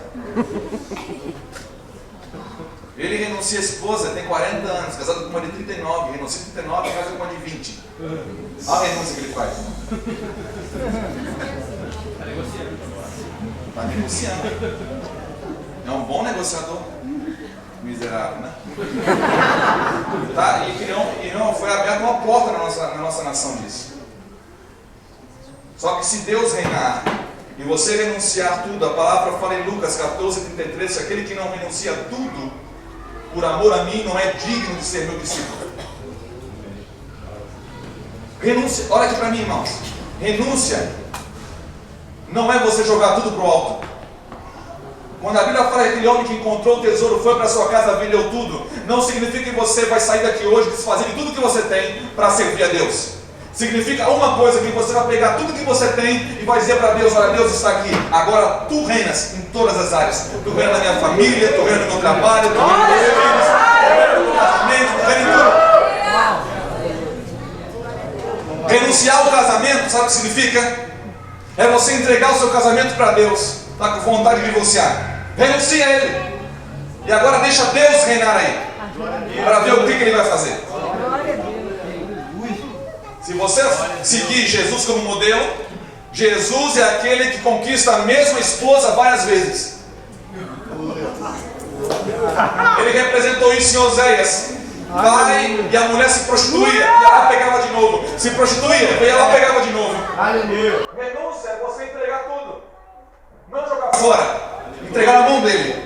Ele renuncia a esposa, tem 40 anos, casado com uma de 39, renuncia 39 e casa com uma de 20. Olha a renúncia que ele faz. Está negociando. É um bom negociador. Miserável, né? Tá? E não foi aberta uma porta na nossa nação disso. Só que se Deus reinar e você renunciar tudo, a palavra fala em Lucas 14:33, que aquele que não renuncia tudo por amor a mim não é digno de ser meu discípulo. Renúncia, olha aqui para mim, irmãos. Renúncia não é você jogar tudo pro alto. Quando a Bíblia fala que aquele homem que encontrou o tesouro, foi para sua casa, vendeu tudo, não significa que você vai sair daqui hoje desfazendo tudo que você tem para servir a Deus. Significa uma coisa: que você vai pegar tudo que você tem e vai dizer para Deus: olha, Deus está aqui, agora tu reinas em todas as áreas. Tu reina na minha família, tu reina no meu trabalho, tu reina nos meus filhos, tu reina no meu casamento, tu reina em tudo. Renunciar ao casamento, sabe o que significa? É você entregar o seu casamento para Deus. Está com vontade de divorciar, renuncia a Ele. E agora deixa Deus reinar aí, para ver o que Ele vai fazer. Se você seguir Jesus como modelo, Jesus é aquele que conquista a mesma esposa várias vezes. Ele representou isso em Oséias. Vai e a mulher se prostituía e ela pegava de novo. Se prostituía e ela pegava de novo. Renúncia é você entregar tudo. Não jogar fora, entregar na mão dele.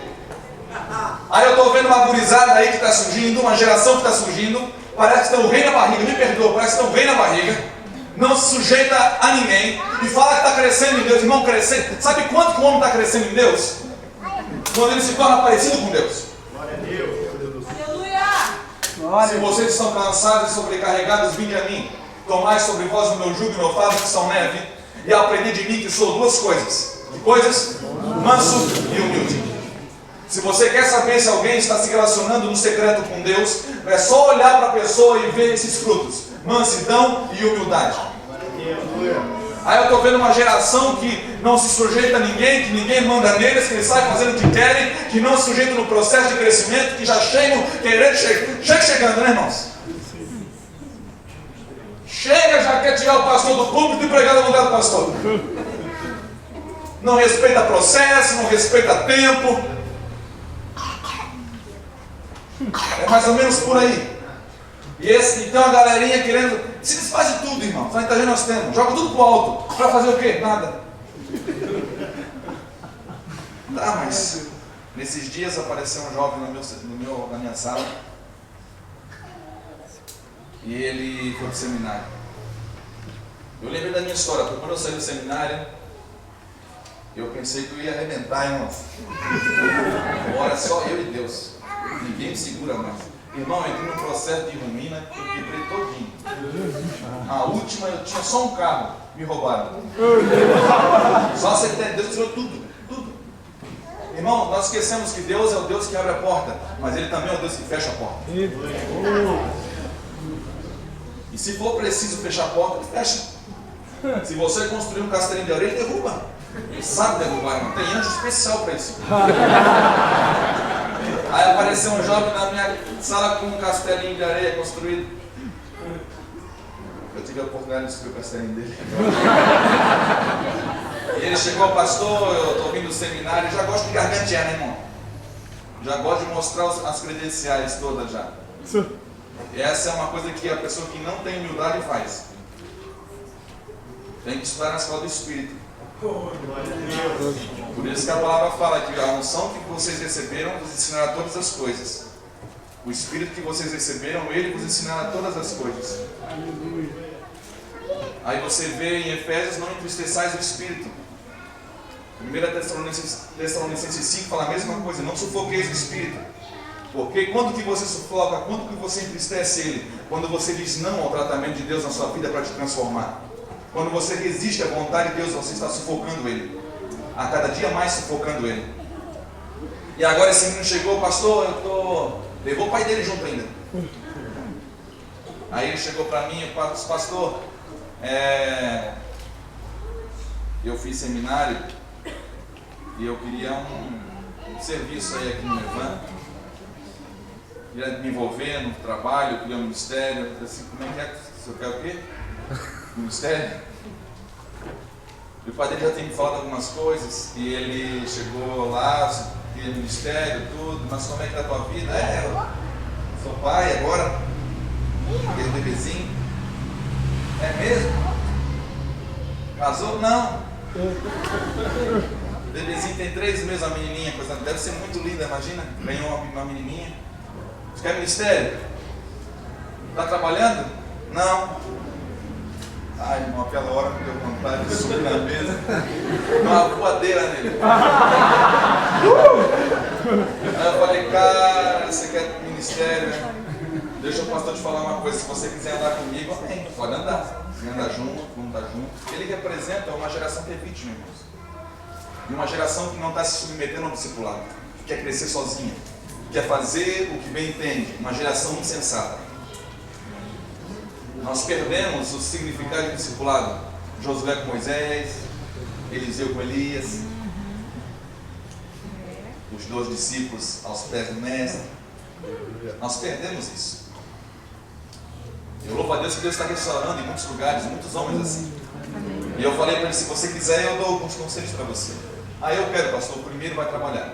Aí eu estou vendo uma gurizada aí que está surgindo, uma geração que está surgindo, parece que tem um rei na barriga, me perdoa, parece que tem um rei na barriga, não se sujeita a ninguém e fala que está crescendo em Deus. Irmão, crescendo, sabe quanto que o homem está crescendo em Deus? Quando ele se torna parecido com Deus. Glória a Deus. Aleluia. Se vocês estão cansados e sobrecarregados, vinde a mim, tomai sobre vós o meu jugo e o meu fardo, que são leve, e aprendei de mim, que sou duas coisas. Manso e humilde. Se você quer saber se alguém está se relacionando no secreto com Deus, é só olhar para a pessoa e ver esses frutos: mansidão e humildade. Aí eu estou vendo uma geração que não se sujeita a ninguém, que ninguém manda neles, que eles saem fazendo o que querem, que não se sujeitam no processo de crescimento, que já chegam querendo, chegando, né, irmãos? Chega, já quer tirar o pastor do púlpito e pregar no lugar do pastor. Não respeita processo, não respeita tempo. É mais ou menos por aí. E tem uma galerinha querendo Se desfaz de tudo, irmão. Só entendendo nós temos. Joga tudo pro alto. Para fazer o quê? Nada. Tá, mas nesses dias apareceu um jovem na minha sala. E ele foi pro seminário. Eu lembrei da minha história, porque quando eu saí do seminário, eu pensei que eu ia arrebentar, irmão. Agora só eu e Deus. Ninguém me segura mais. Irmão, eu entrei num processo de rumina, eu quebrei todinho. A última, eu tinha só um carro, me roubaram. Só aceitei, Deus tirou tudo. Irmão, nós esquecemos que Deus é o Deus que abre a porta, mas Ele também é o Deus que fecha a porta. E se for preciso fechar a porta, Ele fecha. Se você construir um castelinho de areia, Ele derruba. Ele sabe derrubar, irmão. Tem anjo especial para isso. Aí apareceu um jovem na minha sala com um castelinho de areia construído. Eu tive a oportunidade de destruir o castelinho dele. E ele chegou, pastor, eu estou vindo do seminário, já gosto de gargantear, né, irmão? Já gosto de mostrar as credenciais todas já. E essa é uma coisa que a pessoa que não tem humildade faz. Tem que estudar na escola do Espírito. Por isso que a palavra fala que a unção que vocês receberam vos ensinará todas as coisas. O Espírito que vocês receberam, Ele vos ensinará todas as coisas. Aí você vê em Efésios, não entristeçais o Espírito. 1 Tessalonicenses 5 fala a mesma coisa, não sufoqueis o Espírito. Porque quando que você sufoca, quando que você entristece Ele? Quando você diz não ao tratamento de Deus na sua vida para te transformar. Quando você resiste à vontade de Deus, você está sufocando Ele. A cada dia mais sufocando Ele. E agora esse menino chegou, pastor, levou o pai dele junto ainda. Aí ele chegou para mim e disse, pastor, eu fiz seminário e eu queria um serviço aí aqui no Evan. Queria me envolver no trabalho, queria um ministério. Eu disse, como é que é? Você quer o quê? Ministério? E o pai dele já tinha me falado algumas coisas. E ele chegou lá, queria ministério, tudo. Mas como é que é a tua vida? Eu sou pai agora. Aquele bebezinho. É mesmo? Casou? Não. O bebezinho tem 3 meses, a menininha. Coisa, deve ser muito linda, imagina. Ganhou uma menininha. Você quer ministério? Está trabalhando? Não. Ai, irmão, aquela hora me deu vontade de subir na mesa. Uma voadeira nele. Aí eu falei, cara, você quer ministério? Deixa o pastor te falar uma coisa. Se você quiser andar comigo, amém. Pode andar. Se andar junto, vamos estar junto. Ele representa uma geração que é vítima, irmãos. E uma geração que não está se submetendo ao discipulado. Que quer crescer sozinha. Quer fazer o que bem entende. Uma geração insensata. Nós perdemos o significado de discipulado. Josué com Moisés, Eliseu com Elias, os 2 discípulos aos pés do mestre. Nós perdemos isso. Eu louvo a Deus que Deus está restaurando em muitos lugares, muitos homens assim. E eu falei para ele, se você quiser eu dou alguns conselhos para você. Ah, eu quero, pastor, o primeiro vai trabalhar.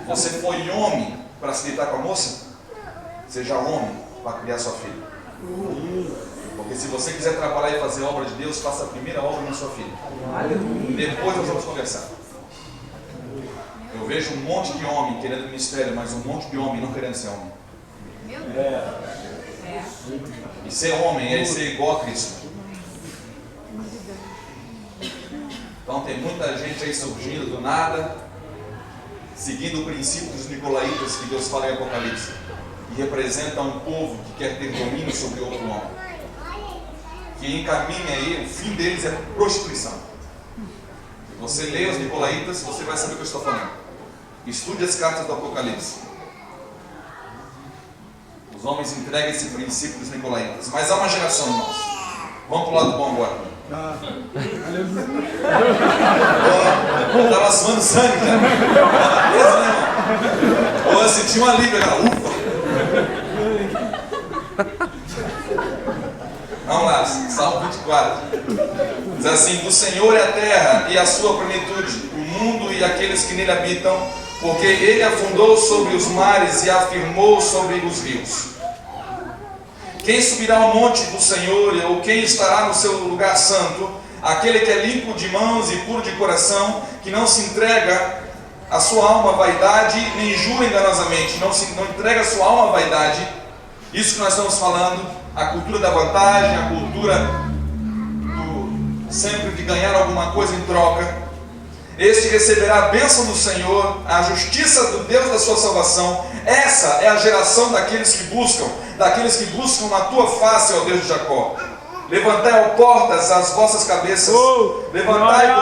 Você foi homem para se deitar com a moça? Seja homem para criar sua filha. Porque se você quiser trabalhar e fazer obra de Deus, faça a primeira obra na sua filha. Depois nós vamos conversar. Eu vejo um monte de homem querendo ministério, mas um monte de homem não querendo ser homem. E ser homem é ser igual a Cristo. Então tem muita gente aí surgindo do nada, seguindo o princípio dos nicolaítas que Deus fala em Apocalipse. E representa um povo que quer ter domínio sobre outro homem. Que encaminha aí, o fim deles é prostituição. Se você lê os nicolaítas, você vai saber o que eu estou falando. Estude as cartas do Apocalipse. Os homens entregam esse princípio dos nicolaítas. Mas há uma geração, irmãos. Vamos para o lado bom agora. Eu estava suando sangue já. Estava preso, né, irmão? Eu senti um alívio, cara. Ufa! Vamos lá, Salmo 24. Diz assim: do Senhor é a terra e a sua plenitude, o mundo e aqueles que nele habitam, porque ele afundou sobre os mares e afirmou sobre os rios. Quem subirá ao monte do Senhor, ou quem estará no seu lugar santo? Aquele que é limpo de mãos e puro de coração, que não se entrega a sua alma à vaidade, nem jura enganosamente, não entrega a sua alma à vaidade. Isso que nós estamos falando, a cultura da vantagem, a cultura do sempre de ganhar alguma coisa em troca. Este receberá a bênção do Senhor, a justiça do Deus da sua salvação. Essa é a geração daqueles que buscam a tua face, ó Deus de Jacó. Levantai, ó portas, as vossas cabeças, levantai-vos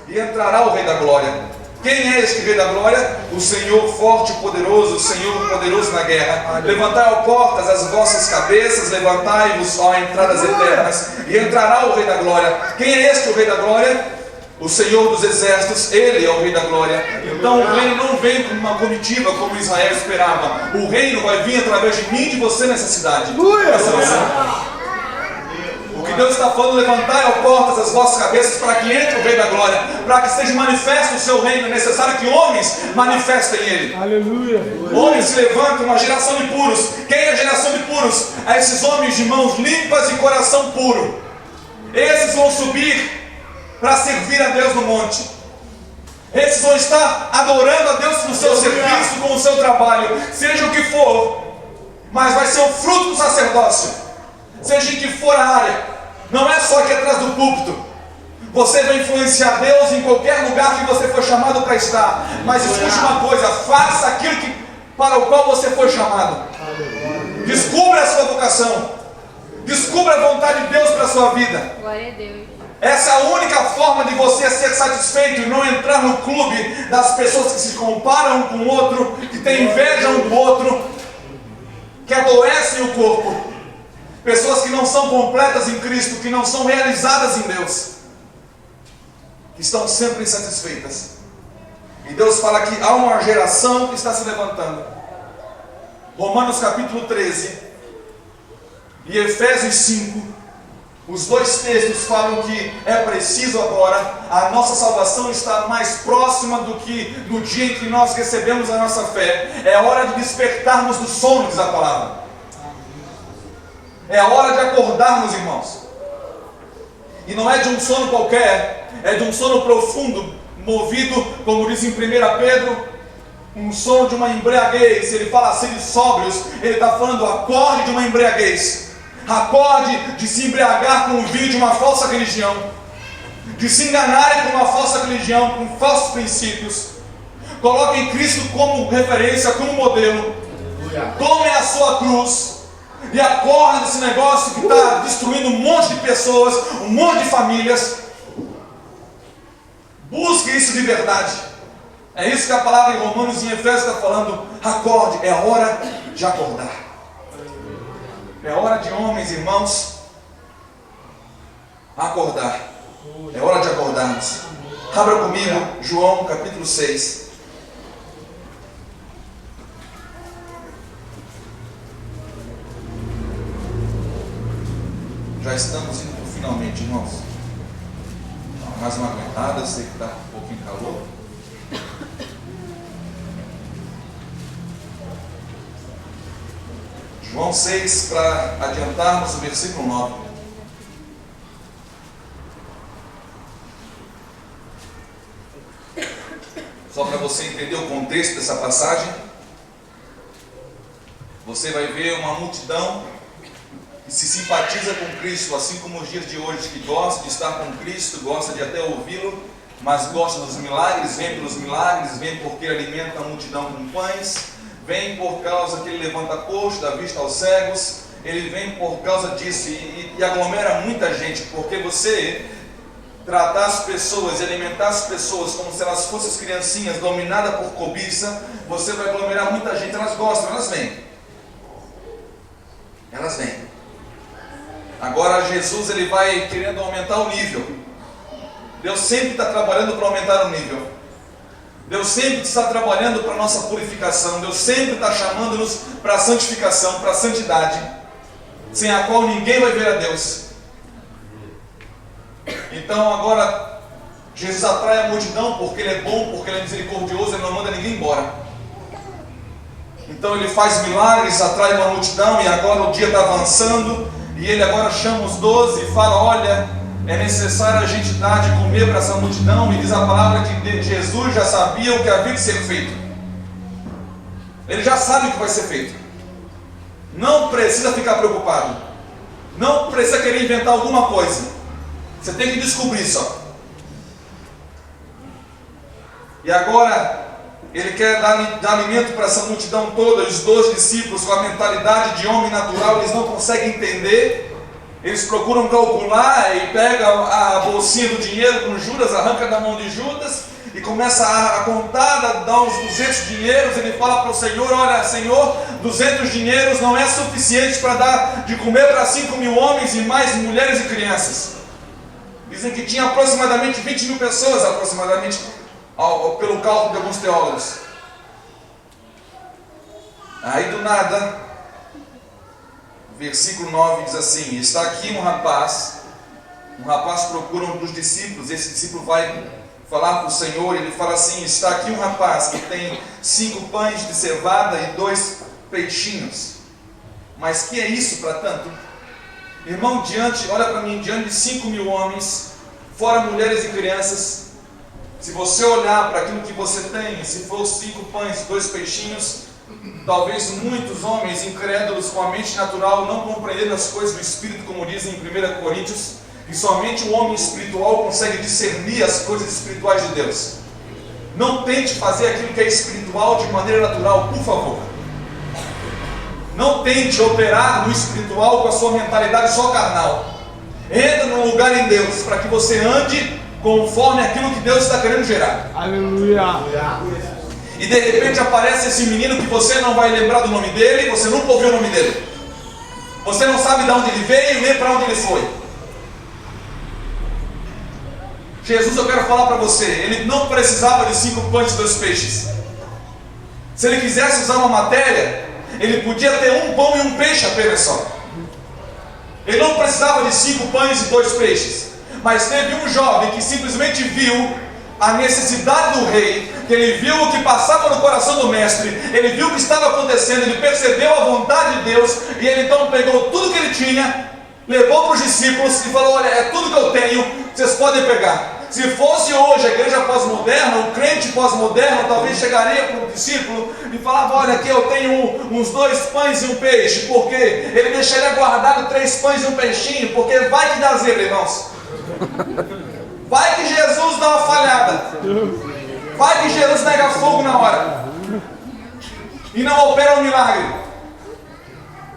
e entrará o Rei da Glória. Quem é este Rei da Glória? O Senhor forte e poderoso, o Senhor poderoso na guerra. Levantai, ó portas, as vossas cabeças, levantai-vos, ó entradas eternas, e entrará o Rei da Glória. Quem é este o Rei da Glória? O Senhor dos Exércitos, Ele é o Rei da Glória. Então o reino não vem como uma comitiva, como Israel esperava. O reino vai vir através de mim e de você nessa cidade. O que Deus está falando, levantai, ó portas, as vossas cabeças, para que entre o Rei da Glória, para que seja manifesto o seu reino. É necessário que homens manifestem Ele. Aleluia. Homens se levantam, uma geração de puros. Quem é a geração de puros? É esses homens de mãos limpas e coração puro. Esses vão subir para servir a Deus no monte. Esses vão estar adorando a Deus no seu serviço, com o seu trabalho, seja o que for, mas vai ser o fruto do sacerdócio, seja em que for a área. Não é só aqui atrás do púlpito. Você vai influenciar Deus em qualquer lugar que você for chamado para estar. Mas escute uma coisa: faça aquilo para o qual você foi chamado. Descubra a sua vocação. Descubra a vontade de Deus para a sua vida. Glória a Deus. Essa é a única forma de você ser satisfeito e não entrar no clube das pessoas que se comparam um com o outro, que têm inveja um do outro, que adoecem o corpo. Pessoas que não são completas em Cristo, que não são realizadas em Deus, que estão sempre insatisfeitas. E Deus fala que há uma geração que está se levantando. Romanos capítulo 13 e Efésios 5. Os dois textos falam que é preciso agora, a nossa salvação está mais próxima do que no dia em que nós recebemos a nossa fé. É hora de despertarmos do sono, diz a palavra. É hora de acordarmos, irmãos. E não é de um sono qualquer, é de um sono profundo, movido, como diz em 1 Pedro, um sono de uma embriaguez. Ele fala assim de sóbrios, ele está falando acorde de uma embriaguez. Acorde de se embriagar com o vinho de uma falsa religião, de se enganarem com uma falsa religião, com falsos princípios. Coloquem Cristo como referência, como modelo. Tomem a sua cruz e acordem desse negócio que está destruindo um monte de pessoas, um monte de famílias. Busque isso de verdade. É isso que a palavra em Romanos e em Efésios está falando. Acorde, é hora de acordar. É hora de homens, irmãos, acordar. É hora de acordarmos. Abra comigo João capítulo 6. Já estamos indo para o finalmente, irmãos. Mais uma aguentada, sei que está um pouquinho calor. João 6, para adiantarmos o versículo 9. Só para você entender o contexto dessa passagem, você vai ver uma multidão que se simpatiza com Cristo, assim como os dias de hoje, que gosta de estar com Cristo, gosta de até ouvi-lo, mas gosta dos milagres, vem pelos milagres, vem porque ele alimenta a multidão com pães. Vem por causa que ele levanta coxo, dá vista aos cegos. Ele vem por causa disso e aglomera muita gente, porque você tratar as pessoas e alimentar as pessoas como se elas fossem criancinhas dominadas por cobiça, você vai aglomerar muita gente. Elas gostam, elas vêm. Elas vêm. Agora Jesus, ele vai querendo aumentar o nível. Deus sempre está trabalhando para aumentar o nível. Deus sempre está trabalhando para a nossa purificação. Deus sempre está chamando-nos para a santificação, para a santidade, sem a qual ninguém vai ver a Deus. Então agora Jesus atrai a multidão porque Ele é bom, porque Ele é misericordioso, Ele não manda ninguém embora. Então ele faz milagres, atrai uma multidão, e agora o dia está avançando, e ele agora chama os 12 e fala: olha, é necessário a gente dar de comer para essa multidão. E diz a palavra que Jesus já sabia o que havia de ser feito. Ele já sabe o que vai ser feito. Não precisa ficar preocupado. Não precisa querer inventar alguma coisa. Você tem que descobrir só. E agora ele quer dar alimento para essa multidão toda. Os 12 discípulos, com a mentalidade de homem natural, eles não conseguem entender. Eles procuram calcular e pegam a bolsinha do dinheiro com Judas, arranca da mão de Judas e começa a contar, dá uns 200 dinheiros. Ele fala para o Senhor: olha, Senhor, 200 dinheiros não é suficiente para dar de comer para 5.000 homens e mais mulheres e crianças. Dizem que tinha aproximadamente 20.000 pessoas, aproximadamente, pelo cálculo de alguns teólogos. Aí do nada, versículo 9 diz assim: está aqui um rapaz procura um dos discípulos. Esse discípulo vai falar para o Senhor, ele fala assim: está aqui um rapaz que tem 5 pães de cevada e 2 peixinhos. Mas que é isso para tanto? Irmão, olha para mim, diante de 5.000 homens, fora mulheres e crianças, se você olhar para aquilo que você tem, se for 5 pães e 2 peixinhos, talvez muitos homens incrédulos com a mente natural não compreenderam as coisas do Espírito, como dizem em 1 Coríntios, que somente o homem espiritual consegue discernir as coisas espirituais de Deus. Não tente fazer aquilo que é espiritual de maneira natural, por favor. Não tente operar no espiritual com a sua mentalidade só carnal. Entra num lugar em Deus para que você ande conforme aquilo que Deus está querendo gerar. Aleluia. E de repente aparece esse menino que você não vai lembrar do nome dele, você nunca ouviu o nome dele. Você não sabe de onde ele veio nem para onde ele foi. Jesus, eu quero falar para você, ele não precisava de 5 pães e 2 peixes. Se ele quisesse usar uma matéria, ele podia ter 1 pão e 1 peixe apenas só. Ele não precisava de 5 pães e 2 peixes. Mas teve um jovem que simplesmente viu a necessidade do rei, que ele viu o que passava no coração do mestre, ele viu o que estava acontecendo, ele percebeu a vontade de Deus, e ele então pegou tudo que ele tinha, levou para os discípulos e falou: olha, é tudo que eu tenho, vocês podem pegar. Se fosse hoje a igreja pós-moderna, o crente pós-moderno talvez chegaria para o discípulo e falava: olha, aqui eu tenho uns 2 pães e 1 peixe, porque ele deixaria guardado 3 pães e 1 peixinho, porque vai que dá zebra, irmãos. Vai que Jesus dá uma falhada. Vai que Jesus nega fogo na hora e não opera um milagre,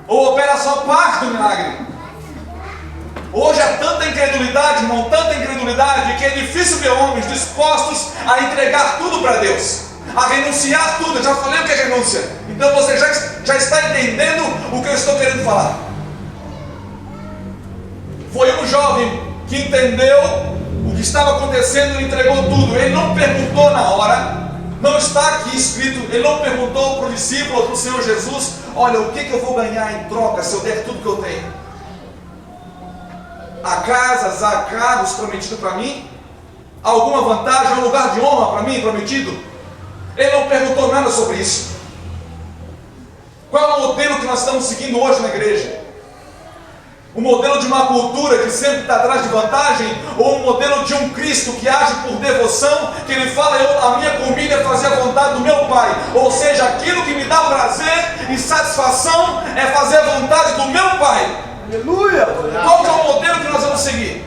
ou opera só parte do milagre. Hoje há tanta incredulidade, irmão, tanta incredulidade, que é difícil ver homens dispostos a entregar tudo para Deus, a renunciar tudo. Eu já falei o que é renúncia, então você já está entendendo o que eu estou querendo falar. Foi um jovem que entendeu o que estava acontecendo e entregou tudo. Ele não perguntou na hora, não está aqui escrito, ele não perguntou para o discípulo ou para o Senhor Jesus: olha, o que eu vou ganhar em troca se eu der tudo que eu tenho? Há casas, há carros prometidos para mim? Alguma vantagem, um lugar de honra para mim prometido? Ele não perguntou nada sobre isso. Qual é o modelo que nós estamos seguindo hoje na igreja? Um modelo de uma cultura que sempre está atrás de vantagem, ou um modelo de um Cristo que age por devoção, que ele fala: a minha comida é fazer a vontade do meu Pai, ou seja, aquilo que me dá prazer e satisfação é fazer a vontade do meu Pai. Aleluia. Qual que é o modelo que nós vamos seguir?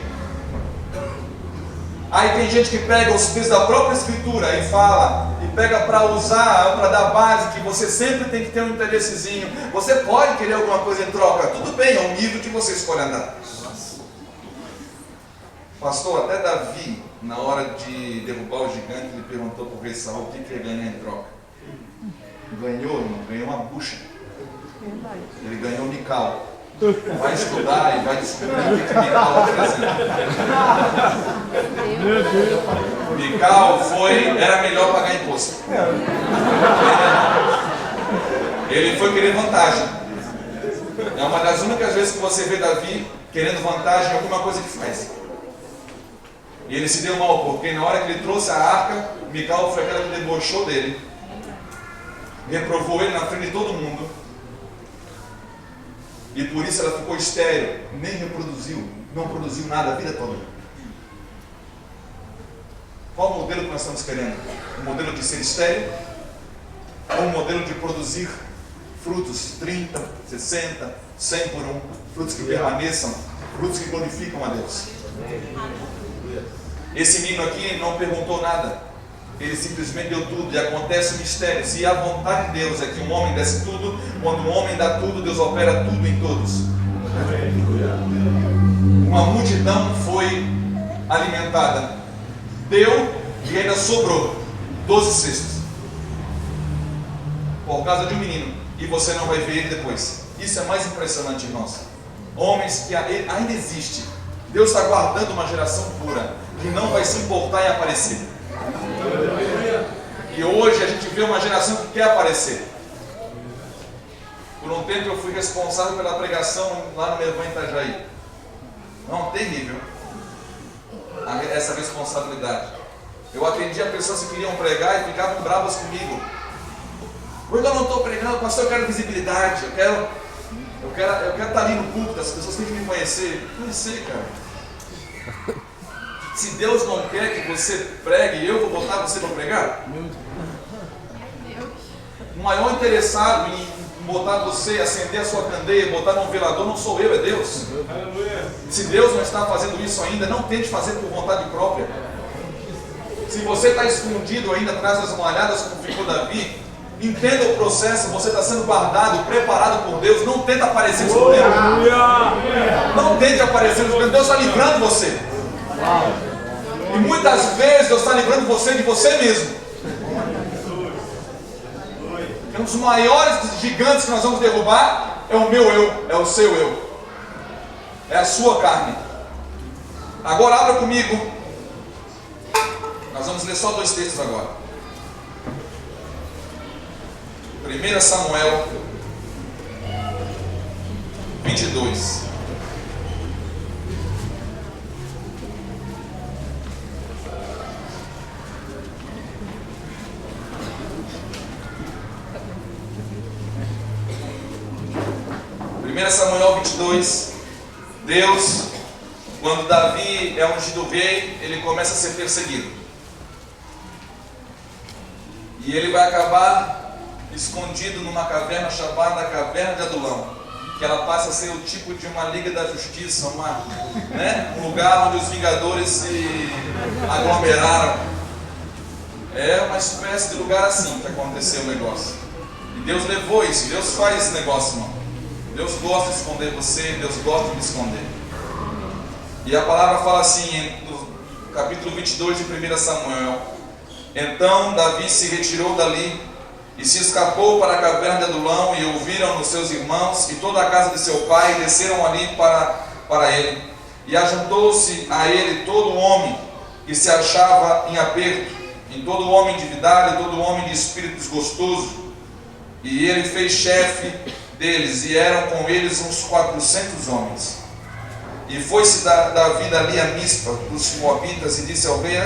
Aí tem gente que pega os textos da própria Escritura e fala, e pega para usar, para dar base, que você sempre tem que ter um interessezinho. Você pode querer alguma coisa em troca, tudo bem, é um nível que você escolhe andar. Pastor, até Davi, na hora de derrubar o gigante, ele perguntou para o rei Saul o que ele ganhou em troca. Ganhou, irmão, ganhou uma bucha. Ele ganhou Mical. Vai estudar e vai descobrir o que Mical representa. Mical era melhor pagar imposto. Ele foi querer vantagem. É uma das únicas vezes que você vê Davi querendo vantagem em alguma coisa que faz. E ele se deu mal, porque na hora que ele trouxe a arca, Mical foi aquela que debochou dele. reprovou ele na frente de todo mundo, e por isso ela ficou estéril, nem reproduziu, não produziu nada a vida toda. Qual o modelo que nós estamos querendo? O modelo de ser estéril? Ou o modelo de produzir frutos 30, 60, 100 por um, frutos que permaneçam, frutos que glorificam a Deus? Esse menino aqui não perguntou nada, ele simplesmente deu tudo, e acontece o mistério. Se a vontade de Deus é que um homem desse tudo, quando um homem dá tudo, Deus opera tudo em todos. Uma multidão foi alimentada, deu e ainda sobrou 12 cestos, por causa de um menino, e você não vai ver ele depois. Isso é mais impressionante, irmãos. Homens que ainda existe, Deus está guardando uma geração pura, que não vai se importar em aparecer. E hoje a gente vê uma geração que quer aparecer. Por um tempo eu fui responsável pela pregação lá no meu irmão em Itajaí. Não, terrível essa responsabilidade. Eu atendia pessoas que queriam pregar e ficavam bravas comigo. Hoje eu não estou pregando, pastor, eu quero visibilidade, eu quero estar ali no púlpito, as pessoas têm que me conhecer. Conhecer, cara. Se Deus não quer que você pregue, eu vou botar você para pregar? O maior interessado em botar você, acender a sua candeia, botar num velador, não sou eu, é Deus. Se Deus não está fazendo isso ainda, não tente fazer por vontade própria. Se você está escondido ainda atrás das malhadas, como ficou Davi, entenda o processo. Você está sendo guardado, preparado por Deus. Não tenta aparecer escondendo. Não tente aparecer escondendo. Deus está livrando você. E muitas vezes Deus está livrando você de você mesmo. Um dos maiores gigantes que nós vamos derrubar é o meu eu, é o seu eu, é a sua carne. Agora abra comigo. Nós vamos ler só 2 textos agora. 1 Samuel 22. Samuel 22, Deus, quando Davi é ungido rei, ele começa a ser perseguido. E ele vai acabar escondido numa caverna chamada Caverna de Adulão, que ela passa a ser o tipo de uma Liga da Justiça, um lugar onde os vingadores se aglomeraram. É uma espécie de lugar assim que aconteceu o negócio. E Deus levou isso, Deus faz esse negócio, irmão. Deus gosta de esconder você, Deus gosta de me esconder. E a palavra fala assim, no capítulo 22 de 1 Samuel: Então Davi se retirou dali e se escapou para a caverna de Adulão, e ouviram os seus irmãos e toda a casa de seu pai, e desceram ali para ele. E ajuntou-se a ele todo homem que se achava em aperto, em todo homem endividado, e todo homem de espírito desgostoso. E ele fez chefe deles, e eram com eles uns 400 homens. E foi-se Davi dali a Mispa dos Moabitas, e disse ao rei,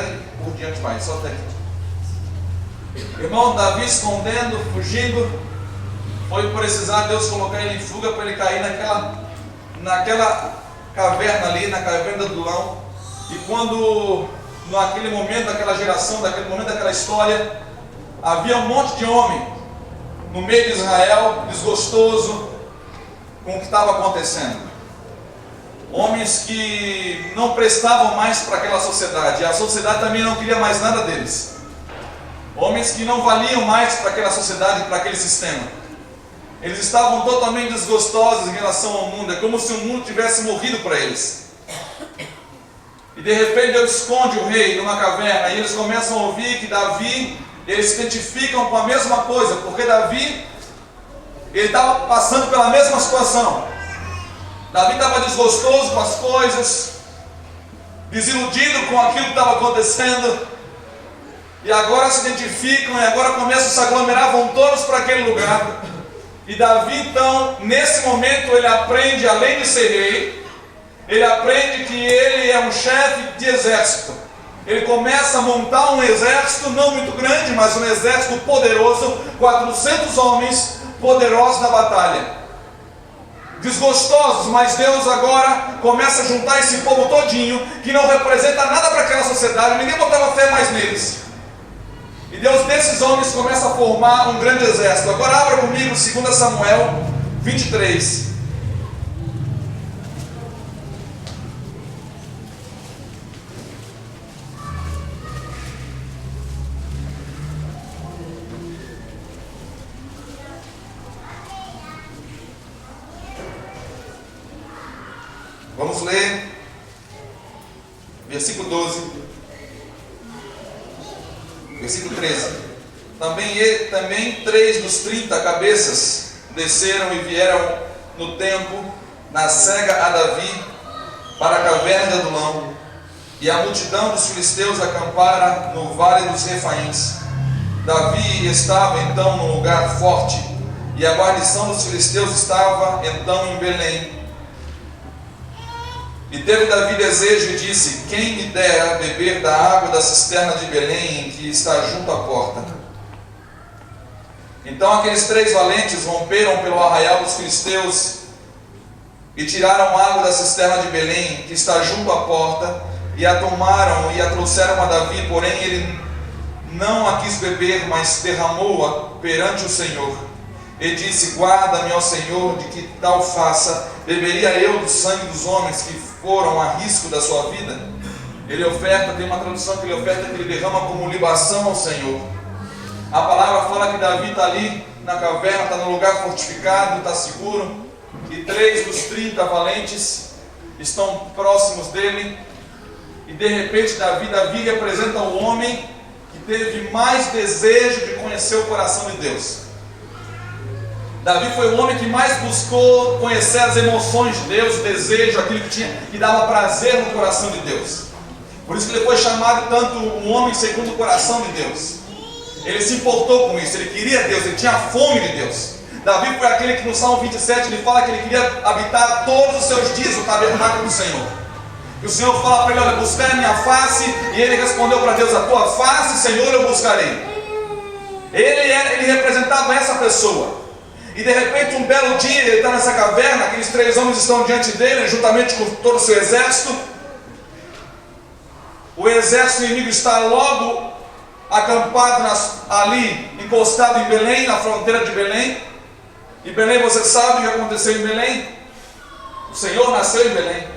por diante vai, só até aqui. Irmão, Davi escondendo, fugindo, foi precisar Deus colocar ele em fuga para ele cair naquela caverna ali, na caverna do Adulão. E quando, naquele momento, daquela geração, daquele momento, daquela história, havia um monte de homem no meio de Israel, desgostoso com o que estava acontecendo. Homens que não prestavam mais para aquela sociedade, e a sociedade também não queria mais nada deles. Homens que não valiam mais para aquela sociedade, para aquele sistema. Eles estavam totalmente desgostosos em relação ao mundo, é como se o mundo tivesse morrido para eles. E de repente Deus esconde o rei numa caverna, e eles começam a ouvir que Davi, eles se identificam com a mesma coisa, porque Davi, ele estava passando pela mesma situação. Davi estava desgostoso com as coisas, desiludido com aquilo que estava acontecendo, e agora se identificam, e agora começam a se aglomerar, vão todos para aquele lugar. E Davi então, nesse momento, ele aprende, além de ser rei, ele aprende que ele é um chefe de exército. ele começa a montar um exército, não muito grande, mas um exército poderoso, 400 homens poderosos na batalha. Desgostosos, mas Deus agora começa a juntar esse povo todinho, que não representa nada para aquela sociedade, ninguém botava fé mais neles. E Deus desses homens começa a formar um grande exército. Agora abra comigo 2 Samuel 23. Vamos ler versículo 12, versículo 13. Também 3 dos 30 cabeças desceram e vieram no tempo, na cega a Davi, para a caverna de Adulão, e a multidão dos filisteus acampara no vale dos Refaíns. Davi estava então num lugar forte, e a guarnição dos filisteus estava então em Belém. E teve Davi desejo e disse: quem me dera beber da água da cisterna de Belém, que está junto à porta? Então aqueles 3 valentes romperam pelo arraial dos filisteus e tiraram água da cisterna de Belém, que está junto à porta, e a tomaram e a trouxeram a Davi, porém ele não a quis beber, mas derramou-a perante o Senhor. E disse: guarda-me, ó Senhor, de que tal faça. Beberia eu do sangue dos homens que foram a risco da sua vida? Ele oferta, tem uma tradução que ele oferta, que ele derrama como libação ao Senhor. A palavra fala que Davi está ali na caverna, está no lugar fortificado, está seguro, e 3 dos 30 valentes estão próximos dele, e de repente Davi representa o homem que teve mais desejo de conhecer o coração de Deus. Davi foi o homem que mais buscou conhecer as emoções de Deus, o desejo, aquilo que dava prazer no coração de Deus. Por isso que ele foi chamado tanto um homem segundo o coração de Deus. Ele se importou com isso, ele queria Deus, ele tinha fome de Deus. Davi foi aquele que no Salmo 27 ele fala que ele queria habitar todos os seus dias no tabernáculo do Senhor. E o Senhor fala para ele: olha, buscar a minha face. E ele respondeu para Deus: a tua face, Senhor, eu buscarei. Ele representava essa pessoa. E de repente, um belo dia, ele está nessa caverna, aqueles 3 homens estão diante dele, juntamente com todo o seu exército. O exército inimigo está logo acampado ali, encostado em Belém, na fronteira de Belém. E Belém, você sabe o que aconteceu em Belém? O Senhor nasceu em Belém.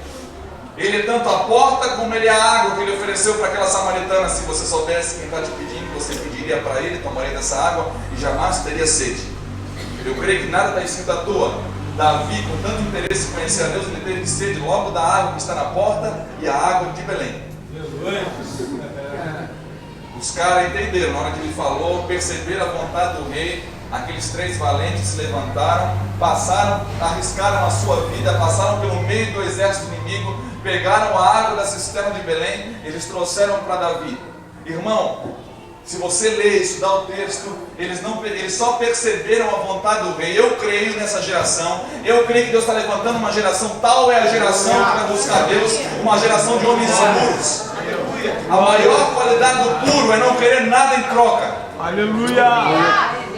Ele é tanto a porta como ele é a água que ele ofereceu para aquela samaritana. Se você soubesse quem está te pedindo, você pediria para ele, tomaria dessa água e jamais teria sede. Eu creio que nada está escrito à toa. Davi, com tanto interesse em conhecer a Deus, ele teve sede logo da água que está na porta e a água de Belém. Os caras entenderam, na hora que ele falou, perceberam a vontade do rei. Aqueles 3 valentes se levantaram, passaram, arriscaram a sua vida, passaram pelo meio do exército inimigo, pegaram a água da cisterna de Belém, eles trouxeram para Davi. Irmão, se você ler e estudar o texto, eles só perceberam a vontade do rei. Eu creio nessa geração, eu creio que Deus está levantando uma geração, tal é a geração que vai buscar Deus, uma geração de homens puros. A maior qualidade do puro é não querer nada em troca. Aleluia!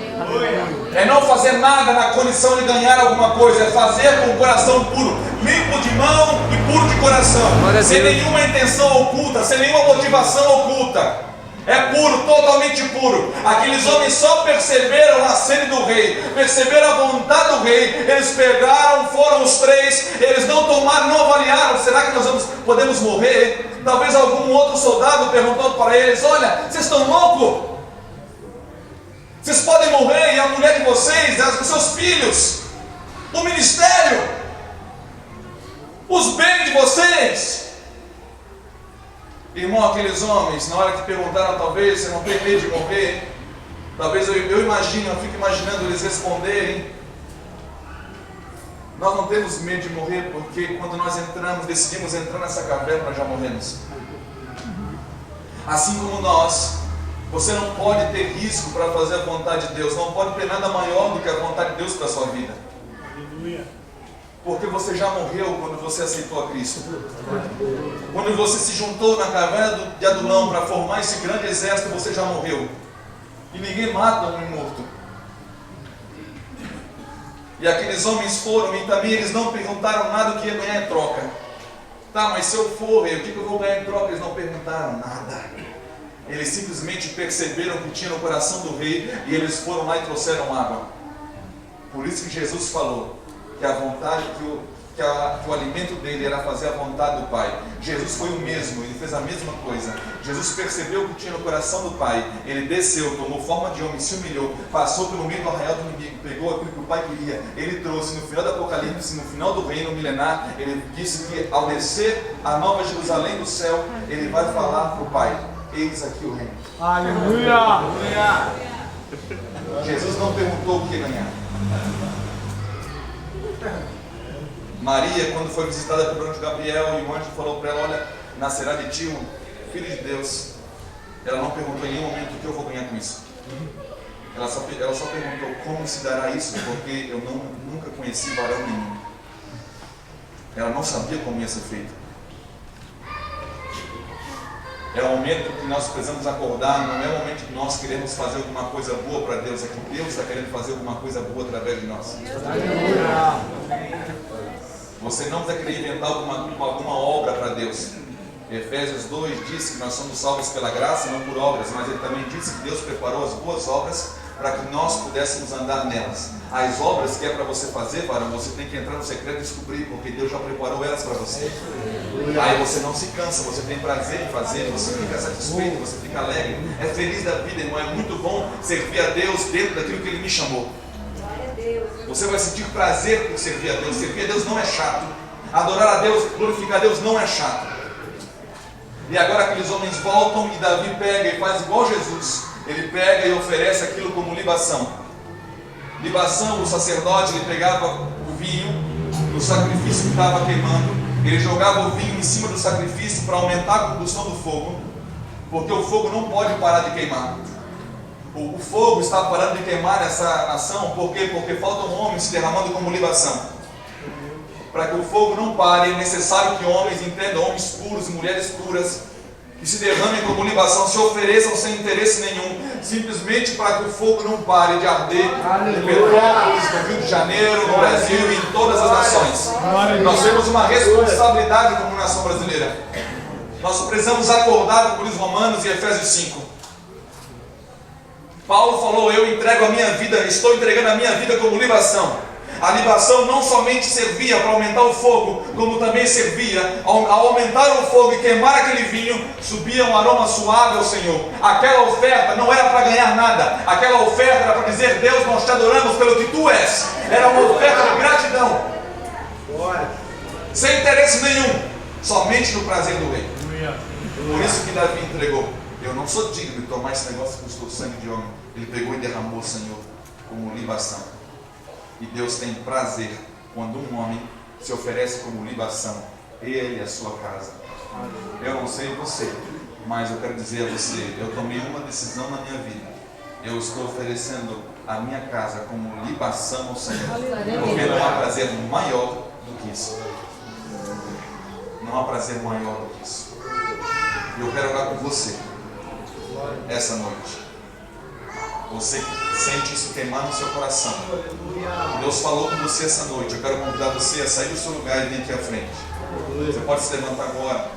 É não fazer nada na condição de ganhar alguma coisa, é fazer com o coração puro, limpo de mão e puro de coração, sem nenhuma intenção oculta, sem nenhuma motivação oculta. É puro, totalmente puro. Aqueles homens só perceberam a sede do rei, perceberam a vontade do rei. Eles pegaram, foram os 3. Eles não tomaram, não avaliaram. Será que nós podemos morrer? Talvez algum outro soldado perguntou para eles: olha, vocês estão loucos? Vocês podem morrer, e a mulher de vocês, os seus filhos, o ministério, os bens de vocês. Irmão, aqueles homens, na hora que perguntaram, talvez você não tem medo de morrer, talvez eu fico imaginando eles responderem: nós não temos medo de morrer, porque quando nós decidimos entrar nessa caverna, nós já morremos. Assim como nós, você não pode ter risco para fazer a vontade de Deus, não pode ter nada maior do que a vontade de Deus para a sua vida. Porque você já morreu quando você aceitou a Cristo. Quando você se juntou na caverna de Adulão para formar esse grande exército, você já morreu. E ninguém mata um imorto. E aqueles homens foram e também eles não perguntaram nada do que ia ganhar em troca. Tá, mas se eu for, rei, o que eu vou ganhar em troca? Eles não perguntaram nada. Eles simplesmente perceberam que tinha no coração do rei e eles foram lá e trouxeram água. Por isso que Jesus falou que a vontade, que o alimento dele era fazer a vontade do Pai. Jesus foi o mesmo, ele fez a mesma coisa. Jesus percebeu o que tinha no coração do Pai. Ele desceu, tomou forma de homem, se humilhou, passou pelo meio do arraial do inimigo, pegou aquilo que o Pai queria. Ele trouxe no final do Apocalipse, no final do reino milenar, ele disse que ao descer a nova Jerusalém do céu, ele vai falar para o Pai: eis aqui o reino. Aleluia! Jesus não perguntou o que ganhar. Maria, quando foi visitada pelo anjo Gabriel e o anjo falou para ela: olha, nascerá de ti um filho de Deus, ela não perguntou em nenhum momento o que eu vou ganhar com isso. Ela só perguntou como se dará isso, porque eu nunca conheci varão nenhum. Ela não sabia como ia ser feito. É o momento que nós precisamos acordar, não é o momento que nós queremos fazer alguma coisa boa para Deus, é que Deus está querendo fazer alguma coisa boa através de nós. Você não vai querer inventar alguma obra para Deus. Efésios 2 diz que nós somos salvos pela graça e não por obras, mas ele também disse que Deus preparou as boas obras para que nós pudéssemos andar nelas. As obras que é para você fazer, varão, você tem que entrar no secreto e descobrir, porque Deus já preparou elas para você. Aí você não se cansa, você tem prazer em fazer, você fica satisfeito, você fica alegre, é feliz da vida, irmão. É muito bom servir a Deus dentro daquilo que Ele me chamou. Você vai sentir prazer por servir a Deus. Servir a Deus não é chato. Adorar a Deus, glorificar a Deus não é chato. E agora aqueles homens voltam e Davi pega e faz igual Jesus. Ele pega e oferece aquilo como libação. Libação, o sacerdote, ele pegava o vinho no sacrifício que estava queimando. Ele jogava o vinho em cima do sacrifício para aumentar a combustão do fogo. Porque o fogo não pode parar de queimar. O fogo está parando de queimar nessa nação. Por quê? Porque falta um homem se derramando como libação. Para que o fogo não pare, é necessário que homens entendam, homens puros e mulheres puras, que se derramem como libação, se ofereçam sem interesse nenhum, simplesmente para que o fogo não pare de arder em Petrópolis, no Rio de Janeiro, no Brasil e em todas as nações. Nós temos uma responsabilidade como nação brasileira. Nós precisamos acordar com os Romanos e Efésios 5. Paulo falou: eu entrego a minha vida, estou entregando a minha vida como libação. A libação não somente servia para aumentar o fogo, como também servia, ao aumentar o fogo e queimar aquele vinho, subia um aroma suave ao Senhor. Aquela oferta não era para ganhar nada, aquela oferta era para dizer: Deus, nós te adoramos pelo que Tu és. Era uma oferta de gratidão, sem interesse nenhum, somente no prazer do rei. Por isso que Davi entregou: eu não sou digno de tomar esse negócio que custou sangue de homem. Ele pegou e derramou o Senhor como libação. E Deus tem prazer quando um homem se oferece como libação, ele e a sua casa. Eu não sei você, mas eu quero dizer a você: eu tomei uma decisão na minha vida. Eu estou oferecendo a minha casa como libação ao Senhor, porque não há prazer maior do que isso. Não há prazer maior do que isso. E eu quero orar com você essa noite. Você sente isso queimar no seu coração. Deus falou com você essa noite. Eu quero convidar você a sair do seu lugar e vir aqui à frente. Você pode se levantar agora.